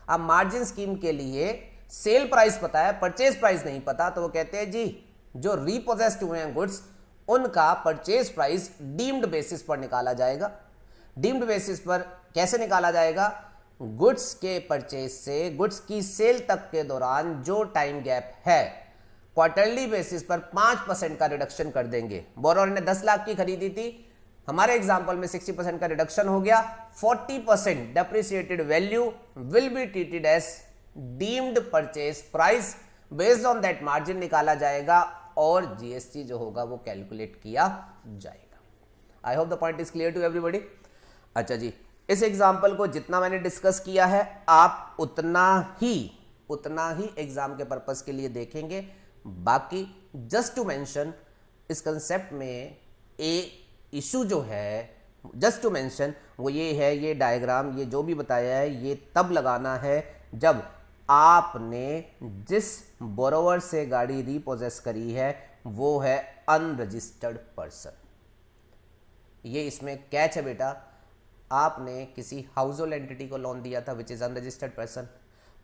अब मार्जिन स्कीम के लिए सेल प्राइस पता है, परचेज प्राइस नहीं पता, तो वो कहते हैं जी जो रीपोजेस्ड हुए हैं गुड्स उनका परचेज प्राइस डीम्ड बेसिस पर निकाला जाएगा। डीम्ड बेसिस पर कैसे निकाला जाएगा? गुड्स के परचेज से गुड्स की सेल तक के दौरान जो टाइम गैप है, क्वार्टरली बेसिस पर 5% का रिडक्शन कर देंगे। बोरोवर ने 10 लाख की खरीदी थी, हमारे एग्जांपल में 60% का रिडक्शन हो गया, 40% depreciated value will be treated as deemed purchase price, based on that margin निकाला जाएगा और जीएसटी जो होगा वो कैलकुलेट किया जाएगा। I hope the point is clear to everybody. अच्छा जी, इस एग्जांपल को जितना मैंने डिस्कस किया है आप उतना ही एग्जाम के पर्पस के लिए देखेंगे। बाकी जस्ट टू मेंशन, इस कंसेप्ट में इशू जो है जस्ट टू मेंशन वो ये है, ये डायग्राम ये जो भी बताया है ये तब लगाना है जब आपने जिस बोरोवर से गाड़ी रीपोजेस करी है वो है अनरजिस्टर्ड पर्सन। ये इसमें कैच है बेटा, आपने किसी हाउस होल्ड एंटिटी को लोन दिया था विच इज अनरजिस्टर्ड पर्सन,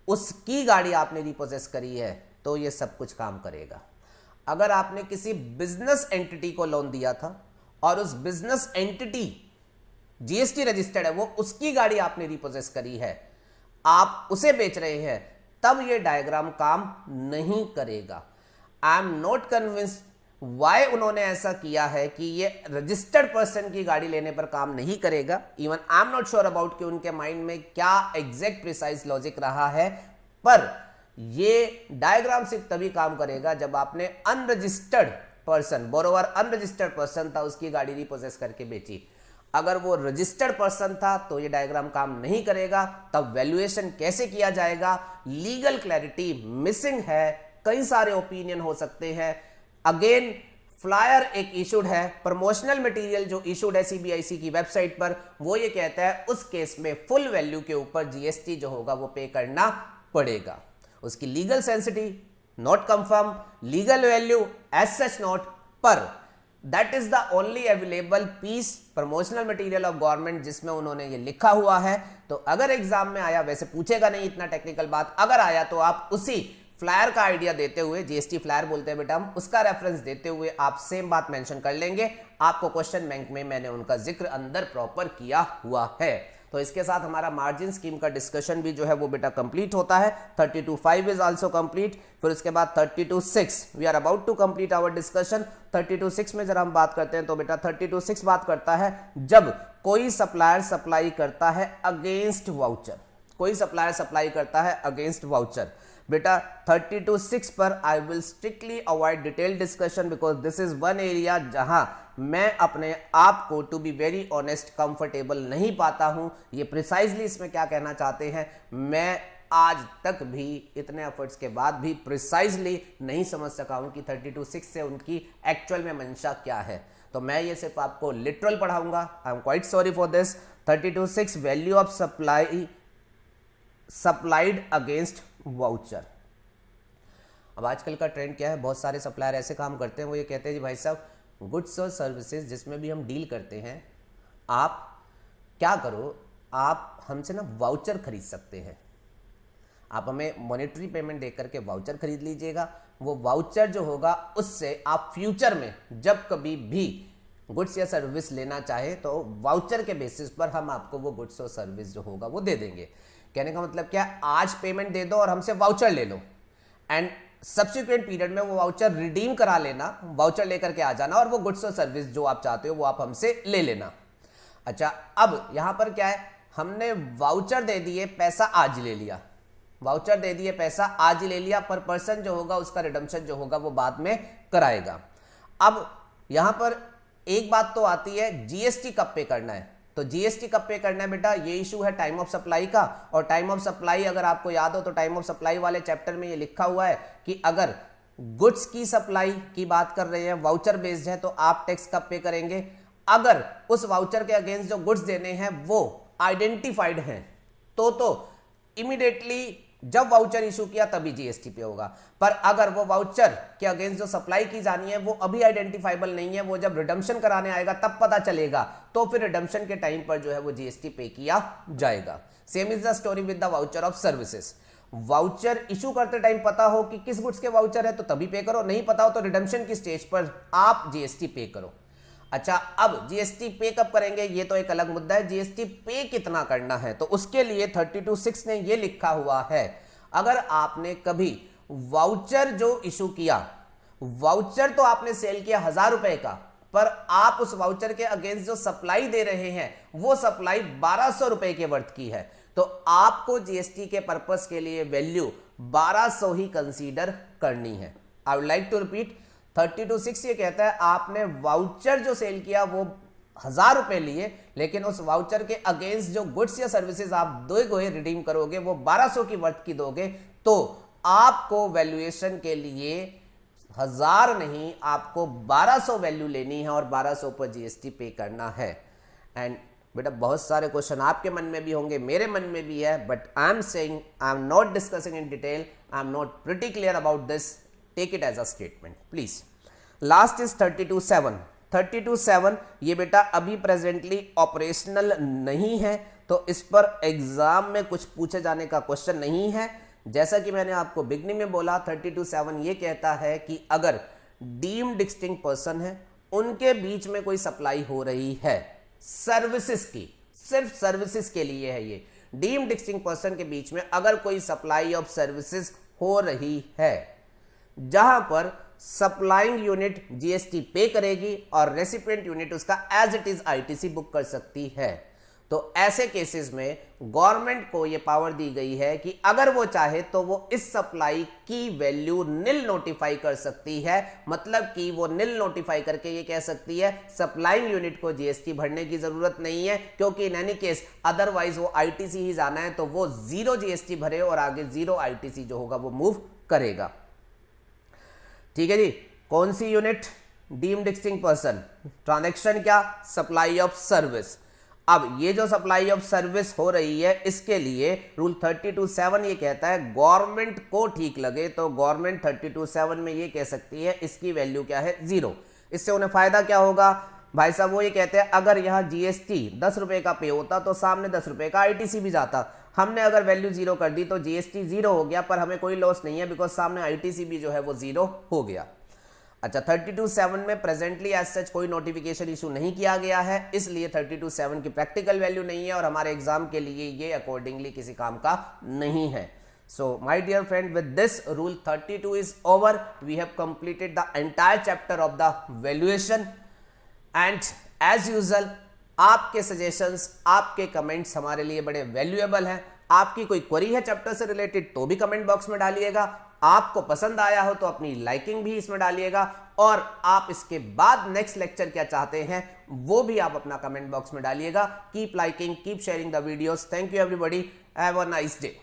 उसकी गाड़ी आपने रीपोजेस करी है तो ये सब कुछ काम करेगा। अगर आपने किसी बिजनेस एंटिटी को लोन दिया था और उस बिजनेस एंटिटी जीएसटी रजिस्टर्ड है, वो उसकी गाड़ी आपने रिपोजेस करी है, आप उसे बेच रहे हैं, तब ये डायग्राम काम नहीं करेगा। I am not convinced why उन्होंने ऐसा किया है कि ये रजिस्टर्ड पर्सन की गाड़ी लेने पर काम नहीं करेगा। Even I am not sure about कि उनके माइंड में क्या एग्जैक्ट प्रिसाइज लॉजिक रहा है, पर ये डायग्राम सिर्फ तभी काम करेगा जब आपने unregistered person, borrower unregistered person था, उसकी गाड़ी रिपोजेस करके बेची। अगर वो रजिस्टर्ड पर्सन था तो ये डायग्राम काम नहीं करेगा। तब वैल्यूएशन कैसे किया जाएगा? लीगल क्लैरिटी मिसिंग है, कई सारे ओपिनियन हो सकते हैं। अगेन फ्लायर एक इशूड है, प्रमोशनल मटेरियल जो इशूड है सीबीआईसी की वेबसाइट पर, वो ये कहता है उस केस में फुल वैल्यू के ऊपर जीएसटी जो होगा वो पे करना पड़ेगा। उसकी legal sanctity not confirm, legal value as such not, पर that is the only available piece promotional material of government जिसमें उन्होंने ये लिखा हुआ है। तो अगर एग्जाम में आया, वैसे पूछेगा नहीं इतना टेक्निकल बात, अगर आया तो आप उसी फ्लायर का आइडिया देते हुए, जीएसटी फ्लायर बोलते हैं बेटा हम, उसका रेफरेंस देते हुए आप सेम बात मेंशन कर लेंगे। आपको क्वेश्चन बैंक में मैंने उनका जिक्र अंदर प्रॉपर किया हुआ है। तो इसके साथ हमारा मार्जिन स्कीम का डिस्कशन भी जो है वो बेटा कंप्लीट होता है। 32.5 इज आल्सो कंप्लीट। फिर उसके बाद 32.6 we are about to complete our discussion. 32.6 में जरा हम बात करते हैं तो बेटा 32.6 बात करता है जब कोई सप्लायर सप्लाई करता है अगेंस्ट वाउचर, कोई सप्लायर सप्लाई करता है अगेंस्ट वाउचर। बेटा 32.6 पर I will strictly avoid detail discussion because this is one area जहां मैं अपने आप को to be very honest comfortable नहीं पाता हूं। ये प्रिसाइजली इसमें क्या कहना चाहते हैं, मैं आज तक भी इतने एफर्ट्स के बाद भी प्रिसाइजली नहीं समझ सका हूं कि 32.6 से उनकी एक्चुअल में मंशा क्या है। तो मैं ये सिर्फ आपको लिटरल पढ़ाऊंगा। I am quite sorry for this. 32.6 value of supplied against voucher. अब आजकल का ट्रेंड क्या है, बहुत सारे सप्लायर ऐसे काम करते हैं, वो ये कहते हैं जी भाई साहब गुड्स और सर्विसेज जिसमें भी हम डील करते हैं, आप क्या करो, आप हमसे ना वाउचर खरीद सकते हैं, आप हमें मॉनेटरी पेमेंट देकर के वाउचर खरीद लीजिएगा। वो वाउचर जो होगा उससे आप फ्यूचर में जब कभी भी गुड्स या सर्विस लेना चाहे तो वाउचर के बेसिस पर हम आपको वो गुड्स और सर्विस जो होगा वो दे देंगे। कहने का मतलब क्या, आज पेमेंट दे दो और हमसे वाउचर ले लो एंड सब्सिक्वेंट पीरियड में वो वाउचर रिडीम करा लेना, वाउचर लेकर के आ जाना और वो गुड्स और सर्विस जो आप चाहते हो वो आप हमसे ले लेना। अच्छा, अब यहां पर क्या है, हमने वाउचर दे दिए, पैसा आज ले लिया, वाउचर दे दिए, पैसा आज ले लिया, पर पर्सन जो होगा उसका रिडम्पशन जो होगा वो बाद में कराएगा। अब यहां पर एक बात तो आती है, जीएसटी कब पे करना है, तो जीएसटी कब पे करना है बेटा, ये इशू है टाइम ऑफ सप्लाई का। और टाइम ऑफ सप्लाई अगर आपको याद हो तो टाइम ऑफ सप्लाई वाले चैप्टर में ये लिखा हुआ है कि अगर गुड्स की सप्लाई की बात कर रहे हैं, वाउचर बेस्ड है, तो आप टैक्स कब पे करेंगे, अगर उस वाउचर के अगेंस्ट जो गुड्स देने हैं वो आइडेंटिफाइड हैं तो इमीडिएटली जब वाउचर इशू किया तभी जीएसटी पे होगा। पर अगर वो वाउचर के अगेंस्ट जो सप्लाई की जानी है वो अभी आइडेंटिफाइबल नहीं है, वो जब रिडम्पशन कराने आएगा तब पता चलेगा, तो फिर रिडम्पशन के टाइम पर जो है वो जीएसटी पे किया जाएगा। Same is the story with the voucher of services. Voucher issue करते टाइम पता हो कि किस गुड्स के वाउचर है तो तभी पे करो, नहीं पता हो तो रिडम्पशन की स्टेज पर आप जीएसटी पे करो। अच्छा, अब जीएसटी पे कब करेंगे ये तो एक अलग मुद्दा है। जीएसटी पे कितना करना है तो उसके लिए 32(6) ने ये लिखा हुआ है, अगर आपने कभी वाउचर जो इशू किया, वाउचर तो आपने सेल किया 1000 रुपए का, पर आप उस वाउचर के अगेंस्ट जो सप्लाई दे रहे हैं वो सप्लाई 1200 रुपए के वर्थ की है, तो आपको जीएसटी के पर्पस के लिए वैल्यू 1200 ही कंसीडर करनी है। I would like to repeat, 32(6) ये कहता है आपने वाउचर जो सेल किया वो 1000 रुपए लिए, लेकिन उस वाउचर के अगेंस्ट जो गुड्स या सर्विसेज आप दोगे, रिडीम करोगे, वो 1200 की वर्थ की दोगे, तो आपको वैल्यूएशन के लिए 1000 नहीं, आपको 1200 वैल्यू लेनी है और 1200 पर जीएसटी पे करना है। एंड बेटा बहुत सारे क्वेश्चन आपके मन में भी होंगे, मेरे मन में भी है, but I am saying, I am not discussing in detail, I am not pretty clear about this, take it as a statement please. Last is 32(7). 32(7) ये बेटा अभी प्रेजेंटली ऑपरेशनल नहीं है, तो इस पर एग्जाम में कुछ पूछे जाने का क्वेश्चन नहीं है। जैसा कि मैंने आपको बिगनिंग में बोला, 32(7) ये कहता है कि अगर डीम्ड डिस्टिंक्ट पर्सन है, उनके बीच में कोई सप्लाई हो रही है सर्विसेज की, सिर्फ सर्विसेज के लिए है ये, डीम्ड डिस्टिंक्ट पर्सन के बीच में अगर कोई सप्लाई ऑफ सर्विसेज हो रही है, जहां पर सप्लाइंग यूनिट जीएसटी पे करेगी और रेसिपिएंट यूनिट उसका as it is ITC book कर सकती है, तो ऐसे केसेस में गवर्नमेंट को यह पावर दी गई है कि अगर वो चाहे तो वो इस सप्लाई की वैल्यू नील नोटिफाई कर सकती है। मतलब कि वो नील नोटिफाई करके ये कह सकती है सप्लाइंग यूनिट को जीएसटी भरने की जरूरत नहीं है, क्योंकि इन एनी केस अदरवाइज वो आईटीसी ही जाना है, तो वो 0 जीएसटी भरे और आगे 0 आईटीसी जो होगा वो मूव करेगा। ठीक है जी, कौन सी unit? Deemed distinct person. Transaction क्या? Supply of service. अब ये जो सप्लाई ऑफ सर्विस हो रही है, इसके लिए रूल 32(7) ये कहता है गवर्नमेंट को ठीक लगे तो गवर्नमेंट 32(7) में ये कह सकती है इसकी वैल्यू क्या है? 0। इससे उन्हें फायदा क्या होगा भाई साहब? वो ये कहते हैं अगर यहाँ जीएसटी 10 रुपए का पे होता तो सामने 10 रुपए का आईटीसी भी जाता। हमने अगर वैल्यू 0 कर दी तो जीएसटी 0 हो गया, पर हमें कोई लॉस नहीं है बिकॉज सामने आईटीसी भी जो है वो 0 हो गया। अच्छा, 32(7) में प्रेजेंटली एज सच कोई नोटिफिकेशन इशू नहीं किया गया है, इसलिए 32(7) की प्रैक्टिकल वैल्यू नहीं है और हमारे एग्जाम के लिए ये अकॉर्डिंगली किसी काम का नहीं है। So my dear friend, with this rule 32 is over. We have completed the entire chapter of the valuation and as usual आपके सजेशंस, आपके कमेंट्स हमारे लिए बड़े वैल्यूएबल हैं। आपकी कोई क्वेरी है चैप्टर से रिलेटेड तो भी कमेंट बॉक्स में डालिएगा। आपको पसंद आया हो तो अपनी लाइकिंग भी इसमें डालिएगा, और आप इसके बाद नेक्स्ट लेक्चर क्या चाहते हैं वो भी आप अपना कमेंट बॉक्स में डालिएगा। Keep liking, keep sharing the videos. Thank you everybody, have a nice day.